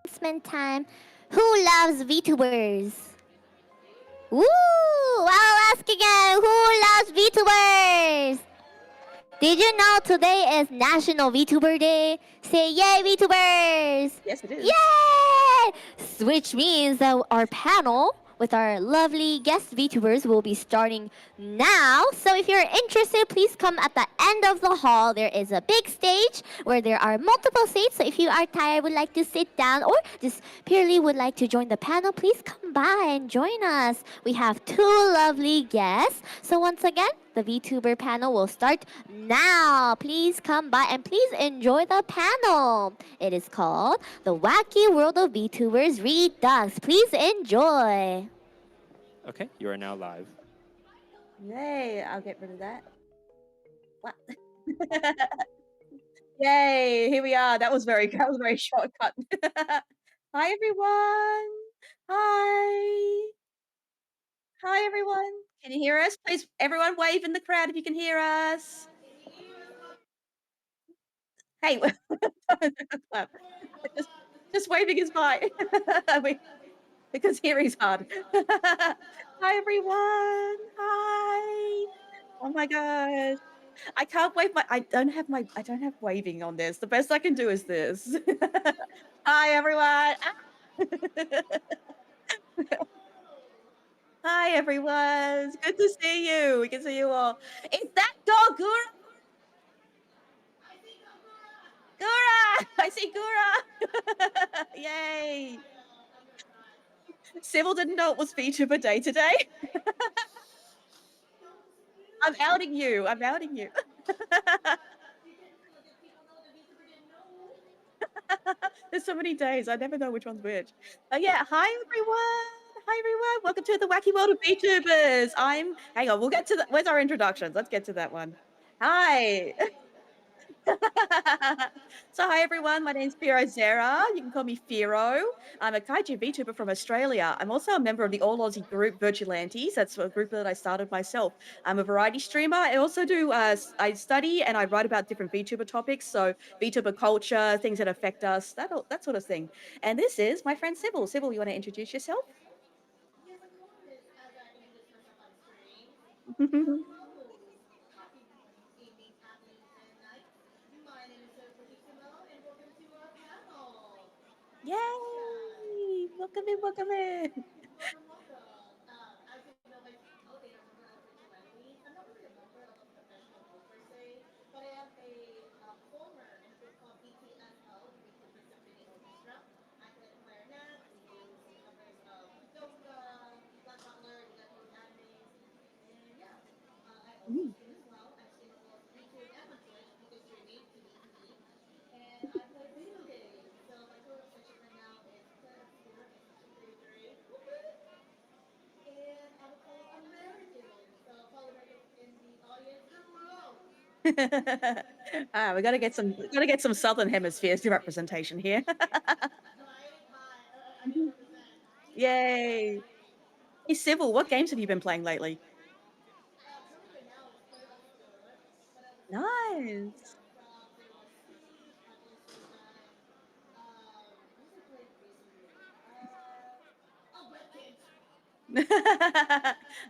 announcement time. Who loves VTubers? Woo! I'll ask again. Who loves VTubers? Did you know today is National VTuber Day? Say yay, VTubers! Yes, it is. Yay! Which means that our panel with our lovely guest VTubers will be starting now. So if you're interested, please come at the end of the hall. There is a big stage where there are multiple seats. So if you are tired, would like to sit down, or just purely would like to join the panel, please come by and join us. We have two lovely guests. So once again, the VTuber panel will start now. Please come by and please enjoy the panel. It is called The Wacky World of VTubers Redux. Please enjoy. Okay, you are now live. Yay, I'll get rid of that. What? Yay, here we are. That was very shortcut. Hi everyone. Hi. Hi everyone. Can you hear us? Please everyone wave in the crowd if you can hear us. Hey, clap. just just waving is fine. We- because hearing's hard. Hi everyone. Hi. Oh my gosh. I don't have waving on this. The best I can do is this. Hi everyone. Hi everyone. It's good to see you. We can see you all. Is that dog Gura? Gura! I see Gura. Yay. Civil didn't know it was VTuber Day today. I'm outing you. I'm outing you. There's so many days. I never know which one's which. Yeah, hi everyone. Hi everyone. Welcome to the Wacky World of VTubers. Hang on, we'll get to where's our introductions? Let's get to that one. Hi. So hi everyone, my name's Firo Zera. You can call me Firo. I'm a kaiju VTuber from Australia. I'm also a member of the All Aussie group Virtulantes. That's a group that I started myself. I'm a variety streamer. I also do I study and I write about different VTuber topics, so VTuber culture, things that affect us, that sort of thing. And this is my friend Sybil. Sybil, you want to introduce yourself? Yay! Welcome in, welcome in. Mm. We gotta get some Southern Hemispheres representation here. Mhm. Yay! Hey, Civil, what games have you been playing lately? Nice.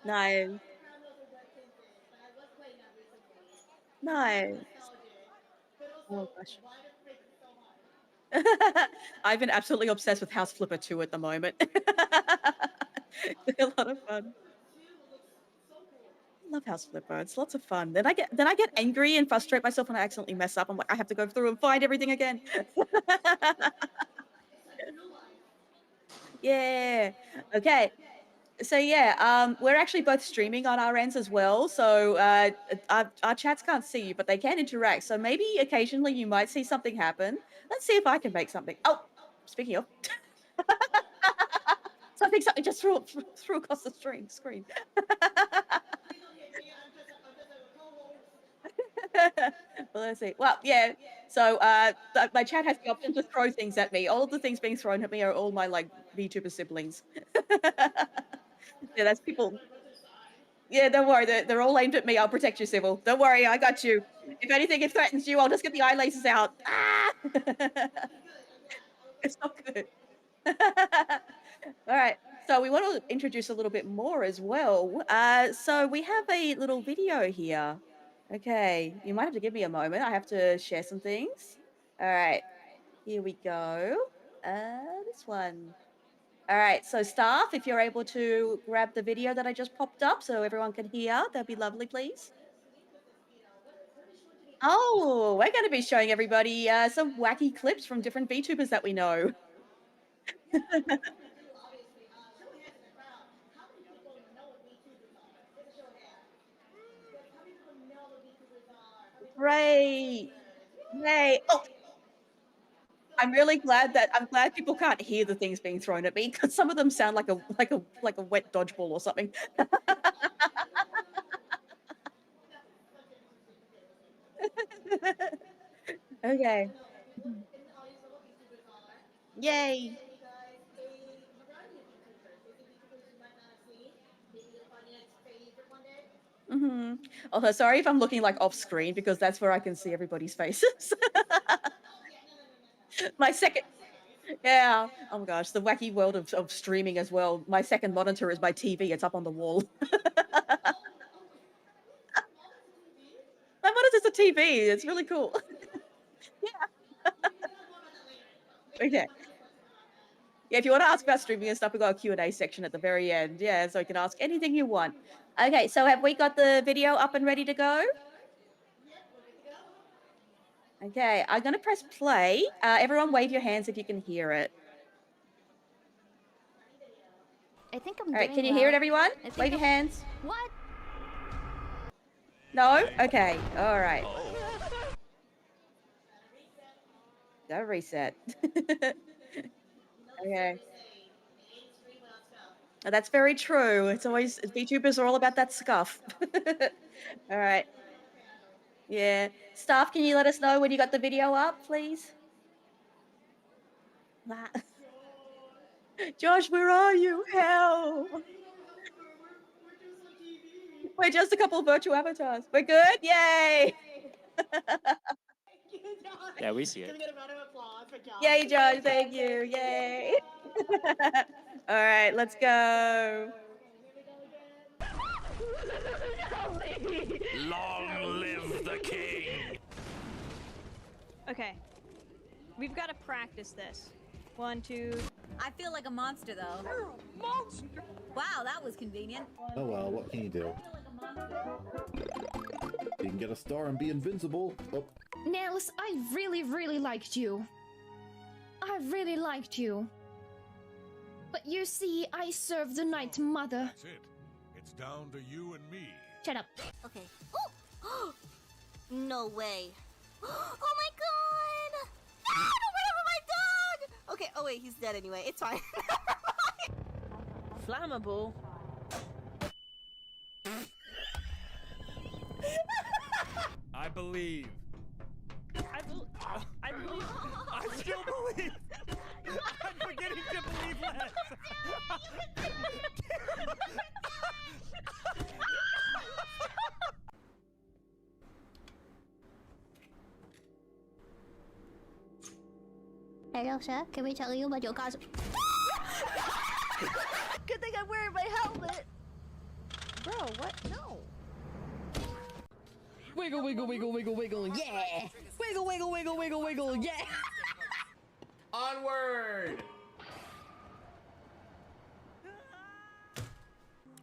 Nice. Nice. Oh gosh. I've been absolutely obsessed with House Flipper 2 at the moment. It's a lot of fun. I love House Flipper. It's lots of fun. Then I get angry and frustrate myself when I accidentally mess up. I'm like, I have to go through and find everything again. Yeah. Okay. So yeah, we're actually both streaming on our ends as well. So our chats can't see you, but they can interact. So maybe occasionally you might see something happen. Let's see if I can make something. Oh, speaking of, something just threw across the screen. Well, let's see. Well, yeah. So my chat has the option to throw things at me. All of the things being thrown at me are all my like VTuber siblings. Yeah, that's people. Yeah, don't worry. They're all aimed at me. I'll protect you, Sybil. Don't worry. I got you. If anything, it threatens you, I'll just get the eye lasers out. Ah! It's not good. All right. So we want to introduce a little bit more as well. So we have a little video here. Okay, you might have to give me a moment. I have to share some things. All right, here we go. This one. All right, so staff, if you're able to grab the video that I just popped up so everyone can hear, that'd be lovely, please. Oh, we're going to be showing everybody some wacky clips from different VTubers that we know. Great. Yay. Oh, I'm glad people can't hear the things being thrown at me because some of them sound like a wet dodgeball or something. Okay. Yay. Hmm. Also, sorry if I'm looking like off screen because that's where I can see everybody's faces. My second, yeah. Oh my gosh, the wacky world of streaming as well. My second monitor is my TV. It's up on the wall. My monitor's a TV. It's really cool. Okay. Yeah, if you want to ask about streaming and stuff, we've got a Q&A section at the very end. Yeah, so you can ask anything you want. Okay, so have we got the video up and ready to go? Okay, I'm going to press play. Everyone wave your hands if you can hear it. I think I'm All right, doing can you well. hear it, everyone? I think Wave your hands. What? No? Okay, all right. Go reset. Okay. That's very true. It's always, VTubers are all about that scuff. All right. Yeah. Staff, can you let us know when you got the video up, please? Josh, where are you? Help! We're just a couple of virtual avatars. We're good? Yay! Yeah, we see it. Yay, Josh, thank you. Yay! All right, let's go. Long live the king! Okay. We've got to practice this. 1, 2. I feel like a monster, though. Monster! Wow, that was convenient. Oh well, what can you do? You can get a star and be invincible. Oh, Nels, I really liked you. I really liked you. But you see, I serve the Night Mother. That's it. It's down to you and me. Shut up. Okay. Oh! No way. Oh my god! Ah, don't run over my dog! Okay, oh wait, he's dead anyway. It's fine. Flammable. I believe. I believe. I still believe! I'm beginning to believe less! Hello, sir. Can we tell you about your cause? Good thing I'm wearing my helmet. Bro, what? No. Wiggle, wiggle, wiggle, wiggle, wiggle, yeah! Wiggle, wiggle, wiggle, wiggle, wiggle, yeah! Onward!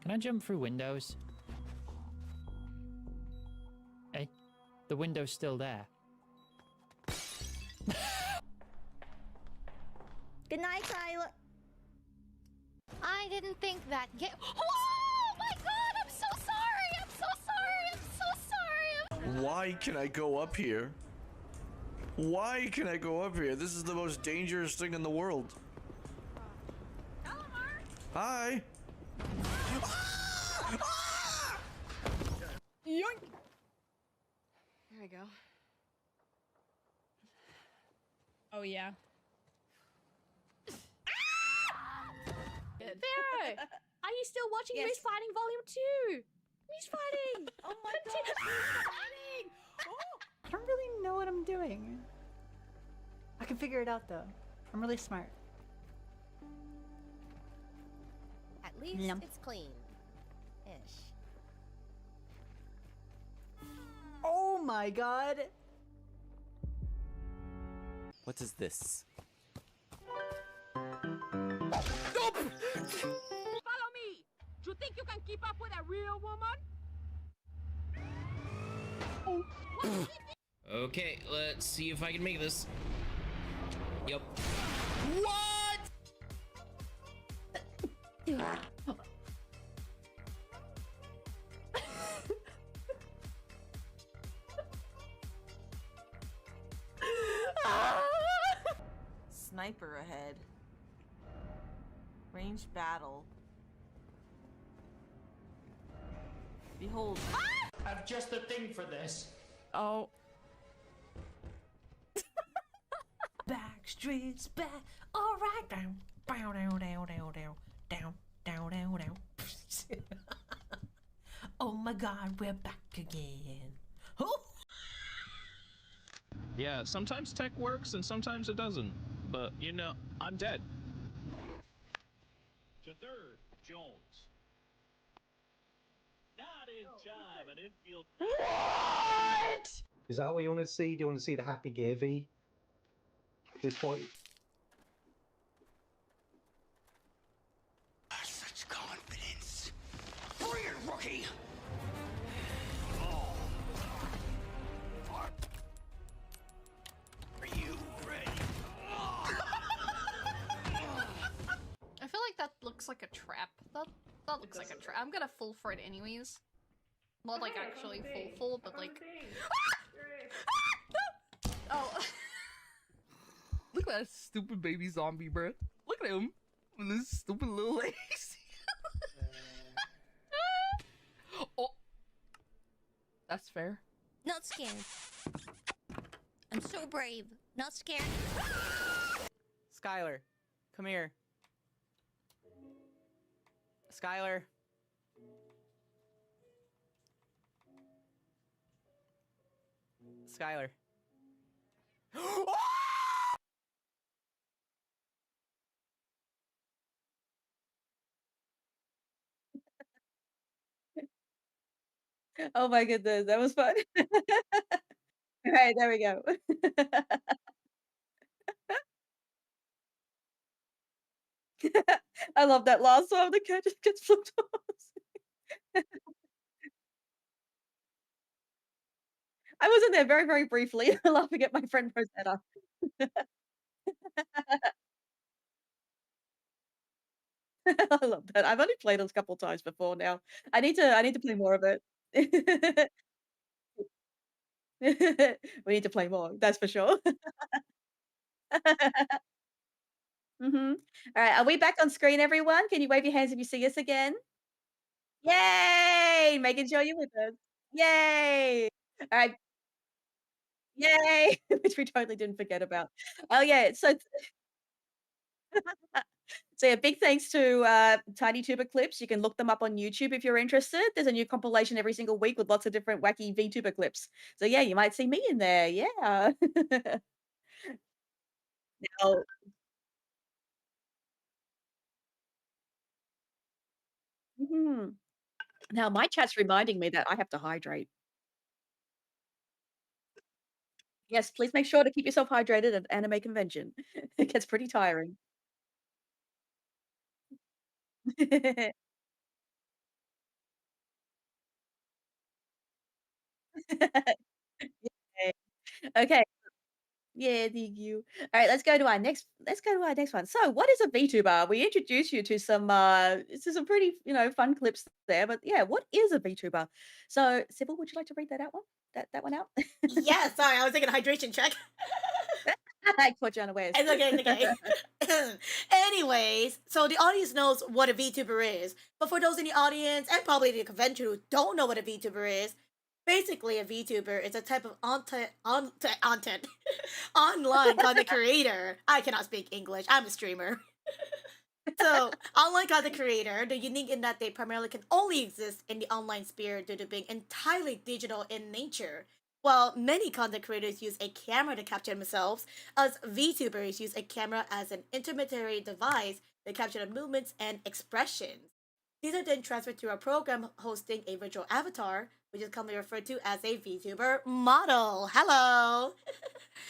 Can I jump through windows? Hey, the window's still there. Good night, Tyler. I didn't think that. Oh my god! I'm so sorry! I'm so sorry! I'm so sorry! Why can I go up here? Why can I go up here? This is the most dangerous thing in the world. Hi! Yoink! There we go. Oh, yeah. Pharaoh! Are you still watching Yes. Who's Fighting Volume 2? Who's fighting? Oh my god. I don't really know what I'm doing. I can figure it out though. I'm really smart. At least Yum. it's clean. Ish. Oh my god! What is this? Follow me! You think you can keep up with a real woman? Okay, let's see if I can make this. Yep. What? Sniper ahead. Ranged battle. Behold. I've just a thing for this. Oh. Back streets back. All right. Down. Down. Down. Down. Down. Down. Down. Down. Down. Oh my God, we're back again. Oh. Yeah, sometimes tech works and sometimes it doesn't. But, you know, I'm dead. Third, Jones. Not in time, and infield. Is that what you want to see? Do you want to see the happy gear V? At this point? Such confidence. Bring it, rookie. Are you ready? I feel like that looks like a trap. That looks like a trap. I'm gonna fall for it anyways. Not like actually full, but like. Oh. Look at that stupid baby zombie, bro. Look at him with his stupid little legs. Oh, that's fair. Not scared. I'm so brave. Not scared. Skylar, come here. Skylar. Skylar. Oh my goodness, that was fun. All right, there we go. I love that last one. The cat just gets flipped off. I was in there very, very briefly, laughing at my friend Rosetta. I love that. I've only played it a couple times before now. I need to play more of it. We need to play more, that's for sure. Mhm. Alright, are we back on screen, everyone? Can you wave your hands if you see us again? Yay! Making sure you're with us. Yay! Alright, yay! Which we totally didn't forget about. Oh, yeah, so yeah, big thanks to Tiny Tuber Clips. You can look them up on YouTube if you're interested. There's a new compilation every single week with lots of different wacky VTuber clips. So yeah, you might see me in there. Yeah. Now, mhm. Now my chat's reminding me that I have to hydrate. Yes, please make sure to keep yourself hydrated at anime convention. It gets pretty tiring. Yay. Okay. Yeah, thank you. All right, let's go to our next one. So, what is a VTuber? We introduced you to some pretty, fun clips there, but yeah, what is a VTuber? So, Sybil, would you like to read that out one? That one out? Yeah, sorry, I was taking a hydration check. I caught you unawares. It's okay, it's okay. Anyways, so the audience knows what a VTuber is, but for those in the audience and probably the convention who don't know what a VTuber is, basically a VTuber is a type of content online content creator. I cannot speak English. I'm a streamer. So, online content creator, they're unique in that they primarily can only exist in the online sphere due to being entirely digital in nature. While many content creators use a camera to capture themselves, us VTubers use a camera as an intermediary device to capture the movements and expressions. These are then transferred to a program hosting a virtual avatar, which is commonly referred to as a VTuber model. Hello!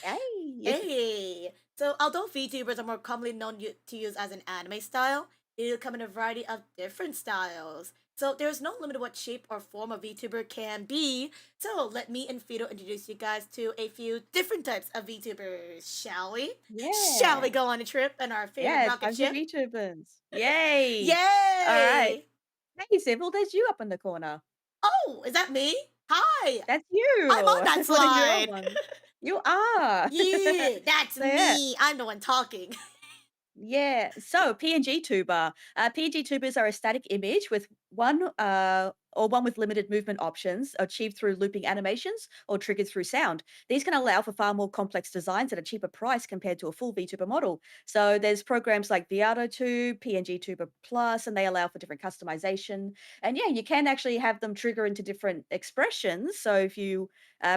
Hey. Hey! So, although VTubers are more commonly known to use as an anime style, they do come in a variety of different styles. So, there's no limit to what shape or form a VTuber can be. So, let me and Fido introduce you guys to a few different types of VTubers, shall we? Shall we Yeah. go on a trip in our favorite Yeah, rocket time for ship? VTubers. Yay! All right. Yay! Hey, Civil, there's you up in the corner. Oh, is that me? Hi! That's you. I'm on that One of your slide! ones. You are. Yeah, that's So, yeah. me. I'm the one talking. Yeah. So PNG tuber. PNG tubers are a static image with one or one with limited movement options achieved through looping animations or triggered through sound. These can allow for far more complex designs at a cheaper price compared to a full VTuber model. So there's programs like ViadoTube, PNG Tuber Plus, and they allow for different customization. And yeah, you can actually have them trigger into different expressions. So if you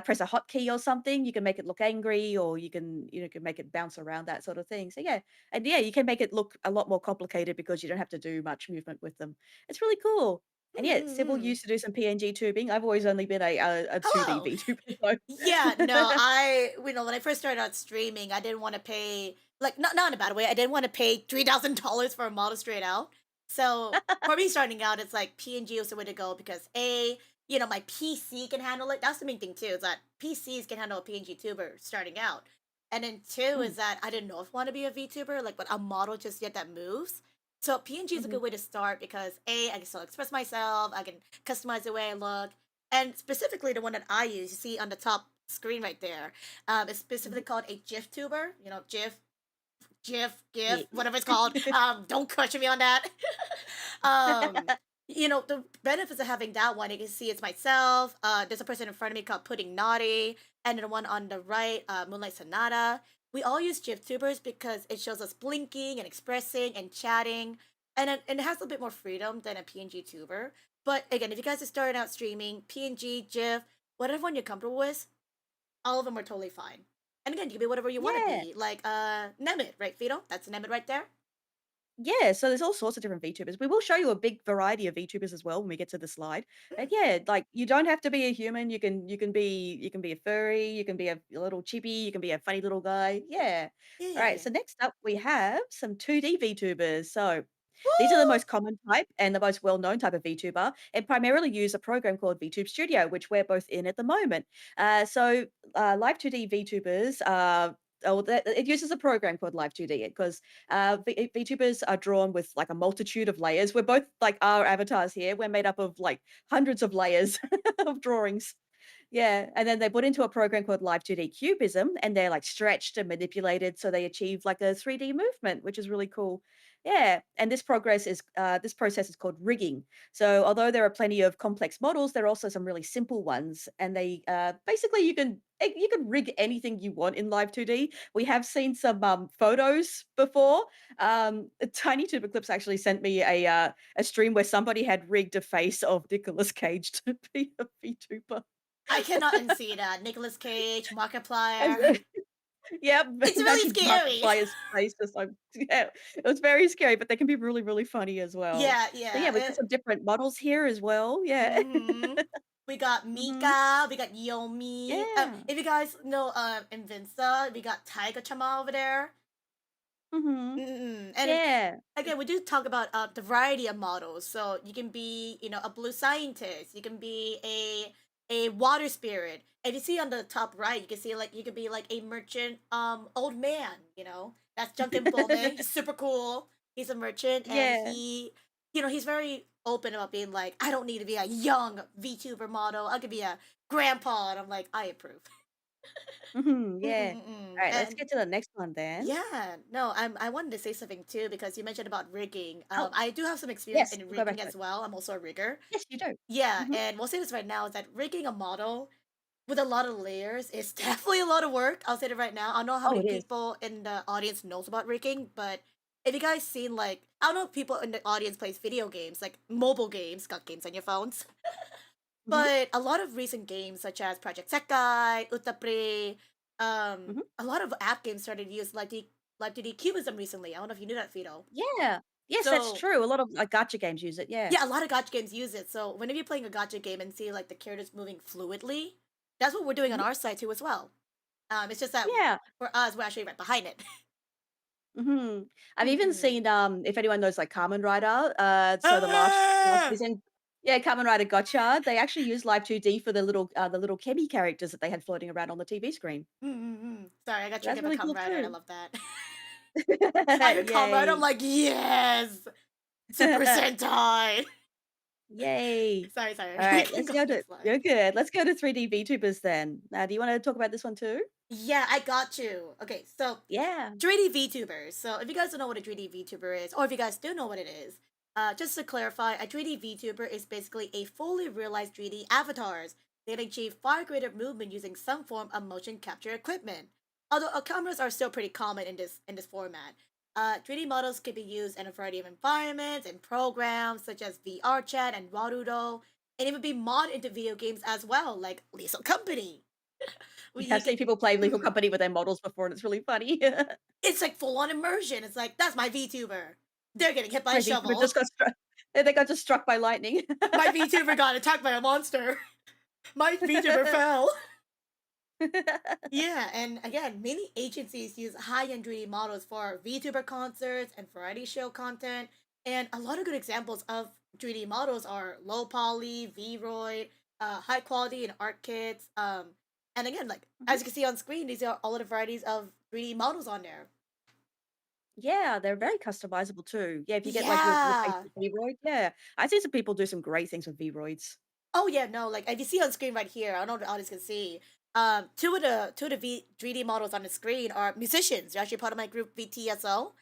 press a hotkey or something, you can make it look angry, or you can make it bounce around, that sort of thing. So yeah, and yeah, you can make it look a lot more complicated because you don't have to do much movement with them. It's really cool. And yeah, Sybil Mm. used to do some PNG tubing. I've always only been a 2D Hello. VTuber. So. Yeah, no, when I first started out streaming, I didn't want to pay, like, not in a bad way, I didn't want to pay $3,000 for a model straight out. So for me starting out, it's like PNG was the way to go because my PC can handle it. That's the main thing too, is that PCs can handle a PNG tuber starting out. And then two is that I didn't know if I want to be a VTuber, like, but a model just yet that moves. So PNG is a good way to start because I can still express myself, I can customize the way I look, and specifically the one that I use, you see on the top screen right there, is specifically called a GIF tuber. You know, GIF, Yeah. whatever it's called. Don't question me on that. The benefits of having that one, you can see it's myself. There's a person in front of me called Pudding Naughty, and the one on the right, Moonlight Sonata. We all use GIF tubers because it shows us blinking and expressing and chatting, and it has a bit more freedom than a PNG tuber. But again, if you guys are starting out streaming, PNG, GIF, whatever one you're comfortable with, all of them are totally fine. And again, you can be whatever you want Yeah. to be. Like Nemit, right, Fido? That's Nemit right there. Yeah, so there's all sorts of different VTubers. We will show you a big variety of VTubers as well when we get to the slide. And yeah, like you don't have to be a human. You can be a furry, you can be a little chibi, you can be a funny little guy. Yeah. All right, Yeah. so next up we have some 2D VTubers. So these are the most common type and the most well-known type of VTuber, and primarily use a program called VTube Studio, which we're both in at the moment. Live 2D VTubers it uses a program called Live 2D because VTubers are drawn with like a multitude of layers. We're both like our avatars here. We're made up of like hundreds of layers of drawings. Yeah, and then they put into a program called Live 2D Cubism, and they're like stretched and manipulated so they achieve like a 3D movement, which is really cool. Yeah, and this process is called rigging. So although there are plenty of complex models, there are also some really simple ones, and they basically you can rig anything you want in Live 2D. We have seen some photos before. Tiny Tuber Clips actually sent me a stream where somebody had rigged a face of Nicolas Cage to be a VTuber. I cannot unsee that. Nicolas Cage, And Markiplier. yep, It's really imagine scary. Markiplier's face is like yeah, it was very scary, but they can be really, really funny as well. Yeah, So yeah, yeah. we've got some different models here as well. Yeah. We got Mhm. Mika, we got Yomi. Yeah. If you guys know Invinza, we got Taiga Chama over there. Mhm. And Yeah. again, we do talk about the variety of models. So you can be, a blue scientist. You can be a water spirit. And you see on the top right, you can see like you could be like a merchant old man. That's Junkin Pullman. He's super cool. He's a merchant, and Yeah. he's very open about being like, I don't need to be a young VTuber model. I could be a grandpa, and I'm like, I approve. Yeah. All right, let's And get to the next one then. yeah, no, I wanted to say something too because you mentioned about rigging. Oh, I do have some experience yes, in we'll go back rigging to as it. well. I'm also a rigger. Yes, you do. Yeah, Mhm. and we'll say this right now is that rigging a model with a lot of layers is definitely a lot of work. I'll say it right now. I don't know how Oh, many it is. people in the audience knows about rigging, but if you guys seen like I don't know if people in the audience plays video games, like mobile games, got games on your phones. Mhm. But a lot of recent games such as Project Sekai, Utapre, Mhm. a lot of app games started to use Live 2D Cubism recently. I don't know if you knew that, Fido. Yeah. Yes, that's So true. A lot of like gacha games use it. Yeah. yeah, a lot of gacha games use it. So whenever you're playing a gacha game and see like the characters moving fluidly, that's what we're doing on Mhm. our side too as well. It's just that Yeah. for us, we're actually right behind it. hmm I've even Mhm. seen if anyone knows like Kamen Rider, so the last Ah! season, yeah, Kamen Rider Gotcha, they actually used Live 2D for the little Kemi characters that they had floating around on the TV screen. Sorry, I got That's triggered by really Kamen cool Rider, and I too. love that. I heard Kamen Rider, I'm Yay. like, yes, Super Sentai. Yay. Sorry. All We right, can let's go go to next slide. you're good. Let's go to 3D VTubers then. Do you want to talk about this one too? Yeah, I got you. Okay, so Yeah. 3D VTubers. So if you guys don't know what a 3D VTuber is, or if you guys do know what it is, just to clarify, a 3D VTuber is basically a fully realized 3D avatars that achieve far greater movement using some form of motion capture equipment. Although cameras are still pretty common in this format. 3D models can be used in a variety of environments and programs such as VR Chat and Warudo, and even be modded into video games as well, like Lethal Company. Yeah, You I've can, seen people play Lethal Mhm. Company with their models before, and it's really funny. It's like full on immersion. It's like that's my VTuber. They're getting hit by a My VTuber shovel. just got struck. They got just struck by lightning. My VTuber got attacked by a monster. My VTuber fell. Yeah, and again, many agencies use high-end 3D models for VTuber concerts and variety show content. And a lot of good examples of 3D models are low poly, V-Roid, high quality and art kits. And again, like Mhm. as you can see on screen, these are all of the varieties of 3D models on there. Yeah, they're very customizable too. Yeah, if you get like your Yeah. basic V-Roid, yeah. I see some people do some great things with V-Roids. Oh yeah, no, like if you see on screen right here, I don't know if the audience can see. Two of the 3D models on the screen are musicians. They're actually part of my group VTSO.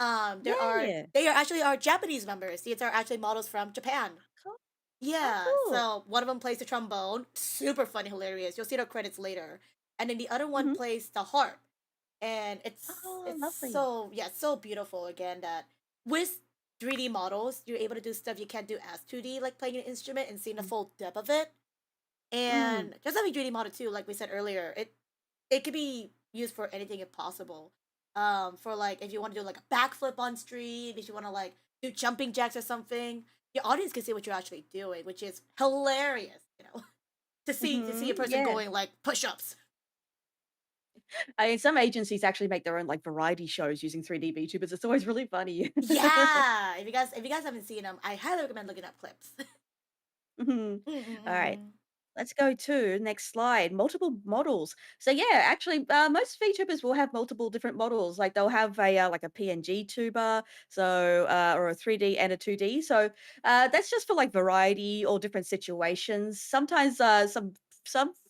Yeah. They are actually our Japanese members. These are actually models from Japan. Cool. Oh, Yeah, cool. so one of them plays the trombone, super funny, hilarious. You'll see their credits later, and then the other one Mhm. plays the harp, and Oh, it's lovely. so yeah, so beautiful. Again, that with 3D models, you're able to do stuff you can't do as 2D, like playing an instrument and seeing the full depth of it. Mm. And just having 3D model too, like we said earlier, it could be used for anything if possible. For like if you want to do like a backflip on stream, if you want to like do jumping jacks or something, your audience can see what you're actually doing, which is hilarious, to see a person Yeah. going like push-ups. I mean, some agencies actually make their own like variety shows using 3D VTubers. It's always really funny. Yeah, if you guys haven't seen them, I highly recommend looking up clips. Mhm. All right. Mm-mm-mm. Let's go to next slide. Multiple models. So yeah, actually, most VTubers will have multiple different models. Like they'll have a like a PNG tuber, so or a 3D and a 2D. So that's just for like variety or different situations. Sometimes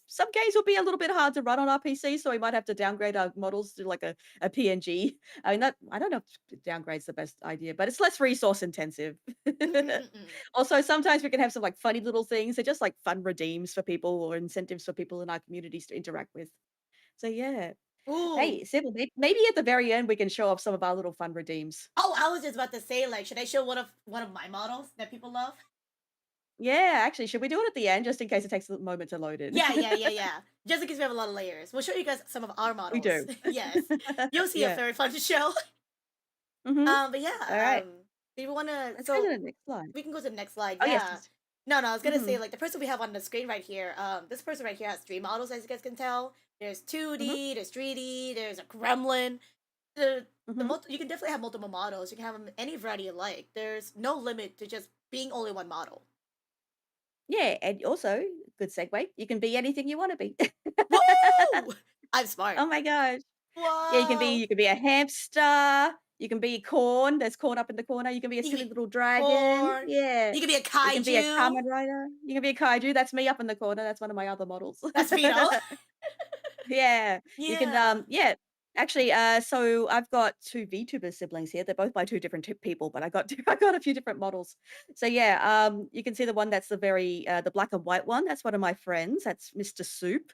some games will be a little bit hard to run on our PC, so we might have to downgrade our models to like a PNG. I mean, that I don't know if downgrade's the best idea, but it's less resource intensive. Mm-mm-mm-mm. Also, sometimes we can have some like funny little things. They're just like fun redeems for people or incentives for people in our communities to interact with. So yeah. Ooh. Hey, Sybil, maybe at the very end we can show off some of our little fun redeems. Oh, I was just about to say, like, should I show one of my models that people love? Yeah, actually, should we do it at the end just in case it takes a moment to load in? Yeah. Just in case we have a lot of layers. We'll show you guys some of our We models. do. Yes. You'll see a Yeah. very fun show. hmm But All yeah, right. do you wanna Let's go to so the next slide. we can go to the next slide, Oh yes. yeah. No, I was gonna say Mm-hmm. like the person we have on the screen right here, this person right here has three models as you guys can tell. There's Mm-hmm. 2D, there's 3D, there's a gremlin. Mm-hmm. You can definitely have multiple models. You can have them any variety you like. There's no limit to just being only one model. Yeah, and also good segue. You can be anything you want to be. Woo! I'm smart. Oh my gosh. Yeah, Whoa! you can be a hamster, you can be corn, there's corn up in the corner, you can be a You can silly be little dragon, corn. yeah. You can be a You can be a kaiju. Kamen Rider, you can be a kaiju, that's me up in the corner, that's one of my other models. That's Vito. Yeah, you can, Yeah. yeah. Actually, so I've got 2 VTuber siblings here, they're both by 2 different people, but I got I got a few different models. So yeah, you can see the one that's the black and white one, that's one of my friends, that's Mr. Soup.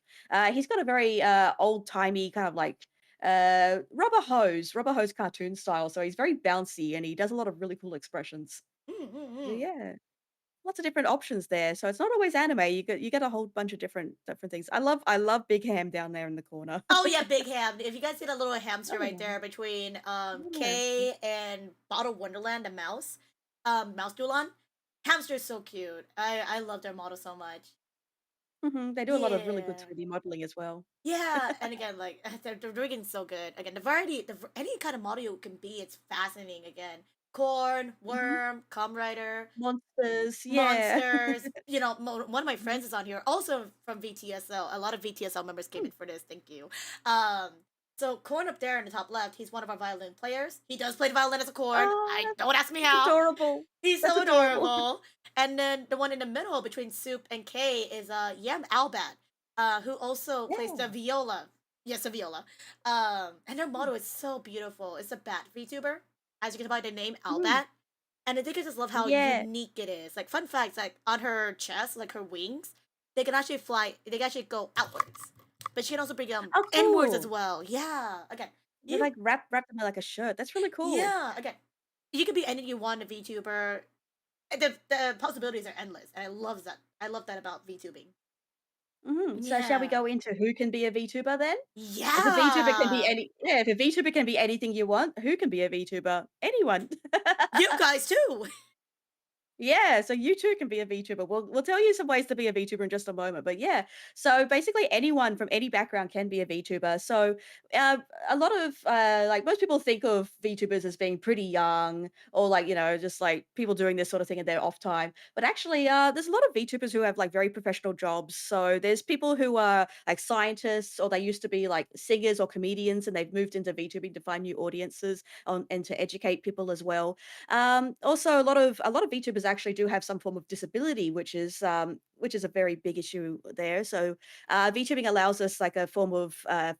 He's got a very, old-timey kind of like, rubber hose cartoon style, so he's very bouncy and he does a lot of really cool expressions. So Mm-mm-mm. yeah, lots of different options there. So it's not always anime. You get a whole bunch of different things. I love Big Ham down there in the corner. Oh yeah, big ham. If you guys see the little hamster right Oh, there between yeah. Kay and Bottle Wonderland, the mouse, Mouse Dulon, hamster is so cute. I love their model so much. They do a lot of really good Yeah. 3D modeling as well. Yeah, and again, like they're doing so good. Again, the variety, any kind of model you can be, it's fascinating. Again, corn, Mhm. worm, com rider, Monsters, yeah. monsters. You know, one of my Mhm. friends is on here, also from VTSL. A lot of VTSL members came Mm. in for this. Thank you. Um, so corn up there in the top left, he's one of our violin players. He does play the violin as a corn. Oh, I don't ask me that's how. adorable. He's That's so adorable. adorable. And then the one in the middle between Soup and Kay is Yam Albat, who also plays Yeah. the viola. Yes, the viola. And their motto is so beautiful. It's a bat VTuber, as you can tell by the name Mhm. Albat. And I think I just love how Yeah. unique it is. Like fun facts, like on her chest, like her wings, they can actually fly. They can actually go outwards, but she can also bring them Oh, inwards as cool. well. Yeah. Okay. They You. like wrap them in like a shirt. That's really cool. Yeah. Okay. You can be anything you want a VTuber. The possibilities are endless, and I love that. I love that about VTubing. So shall we Yeah. go into who can be a VTuber then? If a VTuber can be Yeah. any yeah, if a VTuber can be anything you want, who can be a VTuber? Anyone. You guys too. Yeah, so you too can be a VTuber. We'll tell you some ways to be a VTuber in just a moment. But yeah, so basically anyone from any background can be a VTuber. So uh, a lot of like most people think of VTubers as being pretty young or like just like people doing this sort of thing in their off time. But actually, there's a lot of VTubers who have like very professional jobs. So there's people who are like scientists or they used to be like singers or comedians and they've moved into VTubing to find new audiences and to educate people as well. Also, a lot of VTubers actually do have some form of disability, which is a very big issue there. So, VTubing allows us like a form of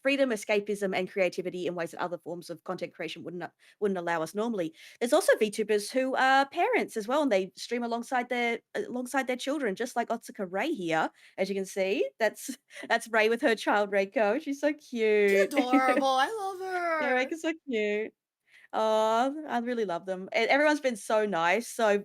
freedom, escapism, and creativity in ways that other forms of content creation wouldn't allow us normally. There's also VTubers who are parents as well, and they stream alongside their children, just like Otsuka Ray here, as you can see. That's Ray with her child Reiko. She's so She's cute. adorable. I love Yeah, her. Reiko's so cute. Oh, I really love them. And everyone's been so nice. So,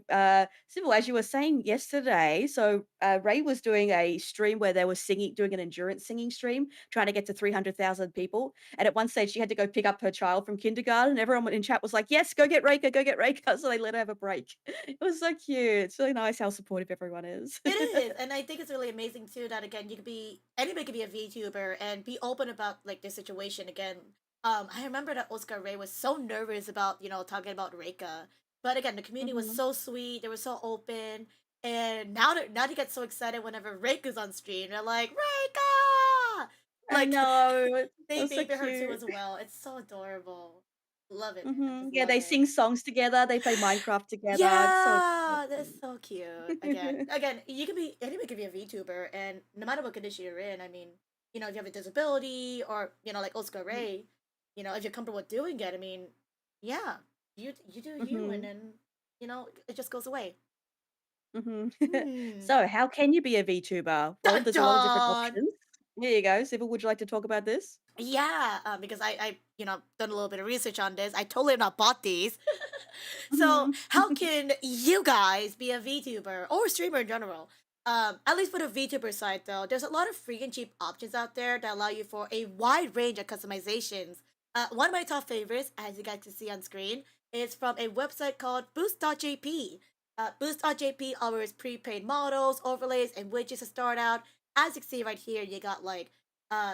Sybil, as you were saying yesterday, so Ray was doing a stream where they were singing, doing an endurance singing stream, trying to get to 300,000 people. And at one stage, she had to go pick up her child from kindergarten. Everyone in chat was like, "Yes, go get Rayka, go get Rayka." So they let her have a break. It was so cute. It's really nice how supportive everyone is. It is, and I think it's really amazing too that again you could be anybody could be a VTuber and be open about like their situation. Again, I remember that Oscar Ray was so nervous about talking about Reika, but again the community was Mhm. so sweet. They were so open, and now they get so excited whenever Reika's on stream. They're like Reika, I like know. they That's so baby her too cute. as well. It's so adorable. Love it, man. Just Yeah, love they it. sing songs together. They play Minecraft together. It's so Yeah, that's cute. so cute. Again, you can be anybody can be a VTuber, and no matter what condition you're in, I mean, if you have a disability or like Oscar Ray, if you're comfortable with doing it, I mean, yeah, you do you, and Mhm. then it just goes away. Mhm. Hmm. So, how can you be a VTuber? Well, Dun there's a lot of different dun. options. Here you go. Sibyl, would you like to talk about this? Yeah, because I done a little bit of research on this. I totally have not bought these. So Mhm. how can you guys be a VTuber or streamer in general? At least for the VTuber side though, there's a lot of free and cheap options out there that allow you for a wide range of customizations. One of my top favorites, as you guys can see on screen, is from a website called Boost.jp. Boost.jp offers prepaid models, overlays, and widgets to start out. As you can see right here, you got like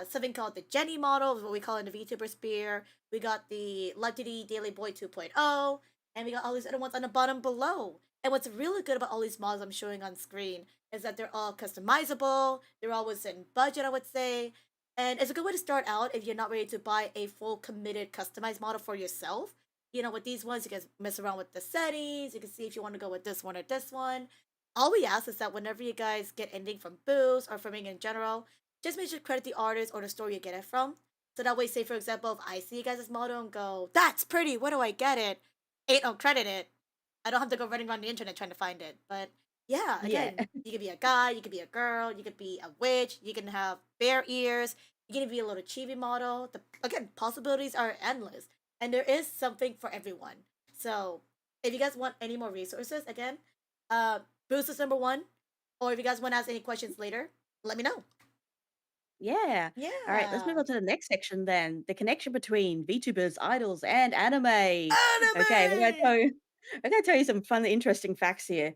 something called the Jenny model, is what we call in the VTuber sphere. We got the Live2D Daily Boy 2.0, and we got all these other ones on the bottom below. And what's really good about all these models I'm showing on screen is that they're all customizable, they're all within budget, I would say. And it's a good way to start out if you're not ready to buy a full committed customized model for yourself. With these ones, you can mess around with the settings, you can see if you want to go with this one or this one. All we ask is that whenever you guys get anything from Boost or from in general, just make sure to credit the artist or the store you get it from. So that way, say for example, if I see you guys' model and go, "That's pretty, where do I get it?" Ain't no credit it. I don't have to go running around the internet trying to find it. But yeah, Yeah. again, you could be a guy, you could be a girl, you could be a witch, you can have bear ears, you can be a little chibi model. Again, possibilities are endless. And there is something for everyone. So if you guys want any more resources, again, uh, Boost is number one. Or if you guys want to ask any questions later, let me know. Yeah. All right, let's move Yeah. on to the next section then. The connection between VTubers, idols, and anime. Okay, Anime! we're gonna tell you some fun, interesting facts here.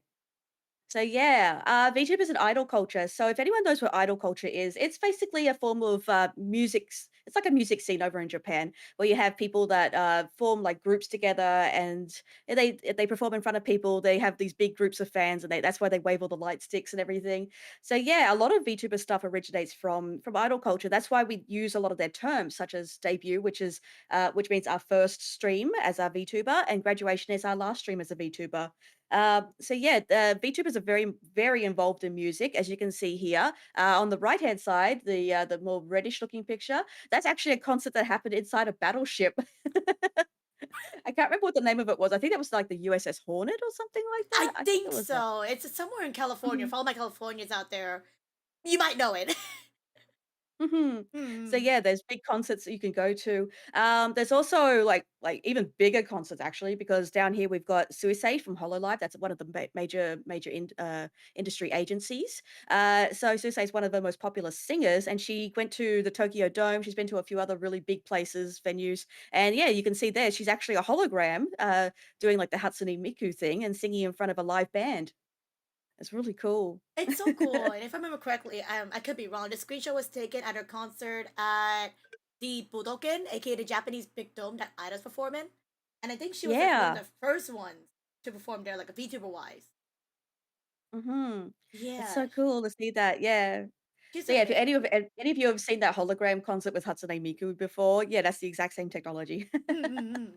So yeah, VTubers and idol culture. So if anyone knows what idol culture is, it's basically a form of music. It's like a music scene over in Japan where you have people that form like groups together, and they perform in front of people. They have these big groups of fans, and that's why they wave all the light sticks and everything. So yeah, a lot of VTuber stuff originates from idol culture. That's why we use a lot of their terms, such as debut, which means our first stream as our VTuber, and graduation is our last stream as a VTuber. So yeah, the VTubers are very, very involved in music, as you can see here. On the right hand side, the more reddish looking picture, that's actually a concert that happened inside a battleship. I can't remember what the name of it was. I think that was like the USS Hornet or something like I that. I think it think was that. so. It's somewhere in California. Mhm. For all my Californians out there, you might know it. Mhm. So Hmm. yeah, there's big concerts that you can go to. There's also like even bigger concerts actually, because down here we've got Suicide from Hololive. That's one of the major industry agencies. So Suicide is one of the most popular singers, and she went to the Tokyo Dome. She's been to a few other really big places, venues, and yeah, you can see there she's actually a hologram, doing like the Hatsune Miku thing and singing in front of a live band. It's really cool. It's so cool. And if I remember correctly, I could be wrong. The screenshot was taken at her concert at the Budokan, aka the Japanese big dome that Ida's performing. And I think she was like one of Yeah. the first ones to perform there, like a VTuber wise. Mhm. It's Yeah. so cool to see that, yeah. She's So, yeah, if amazing. any of you have seen that hologram concert with Hatsune Miku before, yeah, that's the exact same technology. Mm-mm-mm.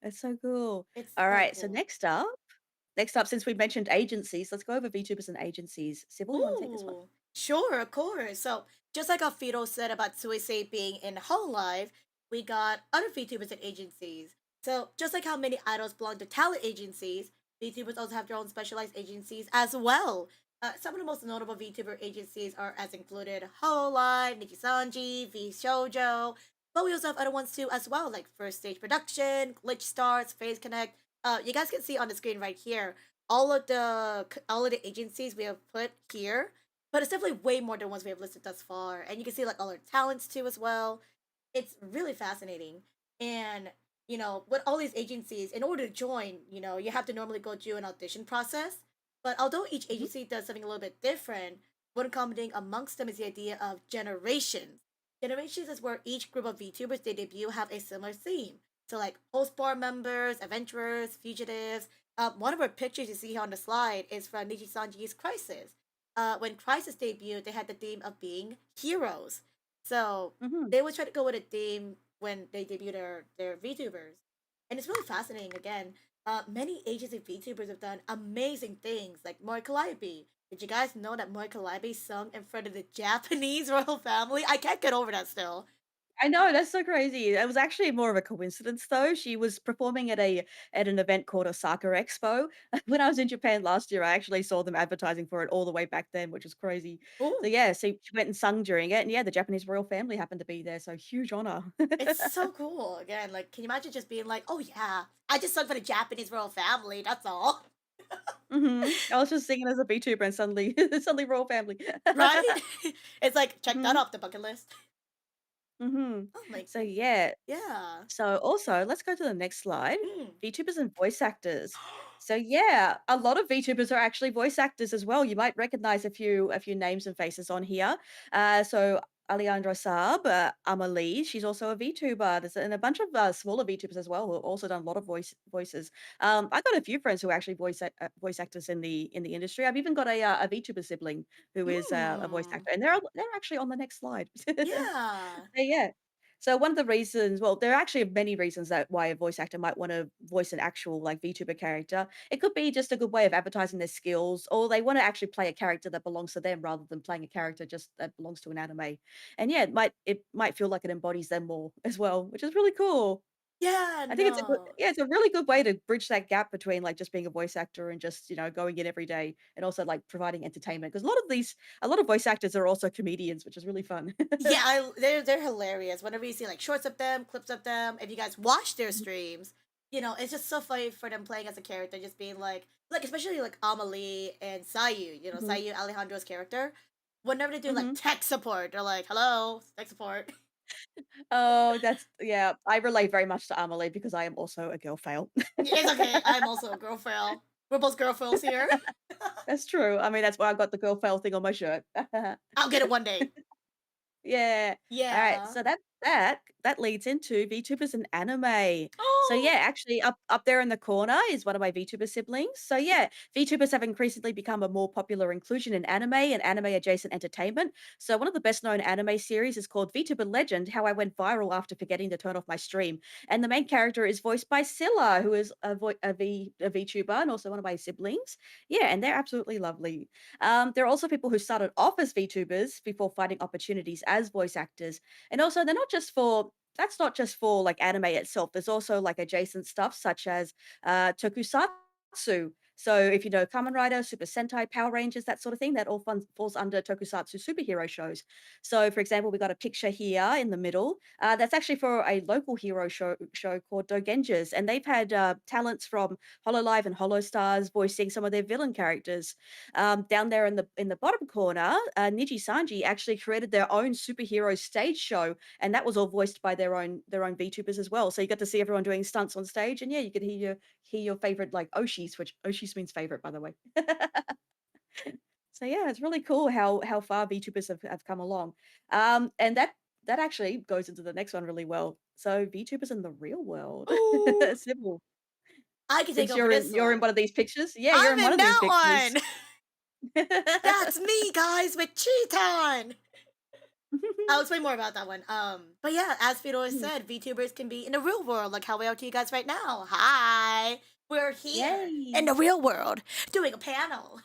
It's so cool. It's so Alright, so cool. next up, since we mentioned agencies, let's go over VTubers and agencies. Sybil, you wanna take this one? Ooh, sure, of course. So, just like Alfredo said about Suicide being in Whole Life, we got other VTubers and agencies. So, just like how many idols belong to talent agencies, VTubers also have their own specialized agencies as well. Some of the most notable VTuber agencies are as included Whole Life, Nikisanji, V Shoujo, but we also have other ones too as well, like First Stage Production, Glitch Stars, Phase Connect. You guys can see on the screen right here all of the agencies we have put here, but it's definitely way more than ones we have listed thus far. And you can see like all our talents too as well. It's really fascinating. And with all these agencies, in order to join, you have to normally go through an audition process. But although each Mhm. agency does something a little bit different, one common thing amongst them is the idea of generations. Generations is where each group of VTubers they debut have a similar theme. So like post-bar members, adventurers, fugitives, one of our pictures you see here on the slide is from Niji Sanji's Crisis. When Crisis debuted, they had the theme of being heroes. So Mhm. they always try to go with a theme when they debut their VTubers. And it's really fascinating again. Many agency VTubers have done amazing things, like Moi Calliope. Did you guys know that Moi Calliope sung in front of the Japanese royal family? I can't get over that still. I know, that's so crazy. It was actually more of a coincidence though. She was performing at an event called Osaka Expo. When I was in Japan last year, I actually saw them advertising for it all the way back then, which was crazy. So Ooh, yeah, so she went and sung during it, and yeah, the Japanese royal family happened to be there, so huge honor. it's so cool. Again, like, can you imagine just being like, oh yeah, I just sung for the Japanese royal family, that's all. I was just singing as a VTuber and suddenly suddenly royal family. Right? It's like, check that Mhm, off the bucket list. mhm. Oh my So goodness. yeah, Yeah. so also, let's go to the next slide. Mm. VTubers and voice actors. So yeah, a lot of VTubers are actually voice actors as well. You might recognize a few names and faces on here. So Alejandro Saab, Amalie, she's also a VTuber. And a bunch of smaller VTubers as well who have also done a lot of voices. I got a few friends who are actually voice actors in the industry. I've even got a VTuber sibling who is a voice Mm. actor, and they're actually on the next slide. Yeah. So, yeah. So one of the reasons, well, there are actually many reasons that why a voice actor might want to voice an actual like VTuber character. It could be just a good way of advertising their skills, or they want to actually play a character that belongs to them rather than playing a character just that belongs to an anime. And yeah, it might feel like it embodies them more as well, which is really cool. Yeah, I think no. it's a really good way to bridge that gap between like just being a voice actor and just going in every day, and also like providing entertainment, because a lot of voice actors are also comedians, which is really fun. Yeah, they're hilarious. Whenever you see like shorts of them, clips of them, if you guys watch their streams, you know, it's just so funny for them playing as a character, just being like especially like Amelie and Sayu, you know, Mhm. Sayu Alejandro's character. Whenever they do like Mhm. tech support, they're like, "Hello, tech support." Oh, that's yeah. I relate very much to Amelie because I am also a girl fail. It's okay. I'm also a girl fail. We're both girl fails here. That's true. I mean, that's why I got the girl fail thing on my shirt. I'll get it one day. Yeah. All right. Yeah. So that leads into VTubers and anime. So Oh. yeah, actually up there in the corner is one of my VTuber siblings. So yeah, VTubers have increasingly become a more popular inclusion in anime and anime adjacent entertainment. So one of the best known anime series is called VTuber Legend, How I Went Viral After Forgetting to Turn Off My Stream. And the main character is voiced by Scylla, who is a VTuber and also one of my siblings. Yeah, and they're absolutely lovely. There are also people who started off as VTubers before finding opportunities as voice actors. And also, that's not just for like anime itself. There's also like adjacent stuff such as tokusatsu. So if you know Kamen Rider, Super Sentai, Power Rangers, that sort of thing, that all falls under tokusatsu superhero shows. So, for example, we got a picture here in the middle. That's actually for a local hero show called Dogenjas, and they've had talents from Hololive and Holostars voicing some of their villain characters. Down there in the bottom corner, Niji Sanji actually created their own superhero stage show, and that was all voiced by their own VTubers as well. So you got to see everyone doing stunts on stage, and yeah, you could hear your favorite like Oshis, which Oshis means favorite, by the way. So yeah, it's really cool how far VTubers have come along. And that actually goes into the next one really well. So VTubers in the real world. Ooh. Sybil, I can take since over this you're in one. one of these pictures. Yeah, you're I'm in one in of these that pictures. one. That's me, guys, with Cheeton. I'll explain more about that one. But yeah, as Fedor Mm. said, VTubers can be in the real world, like how we are to you guys right now. Hi, we're here in Yay. the real world doing a panel.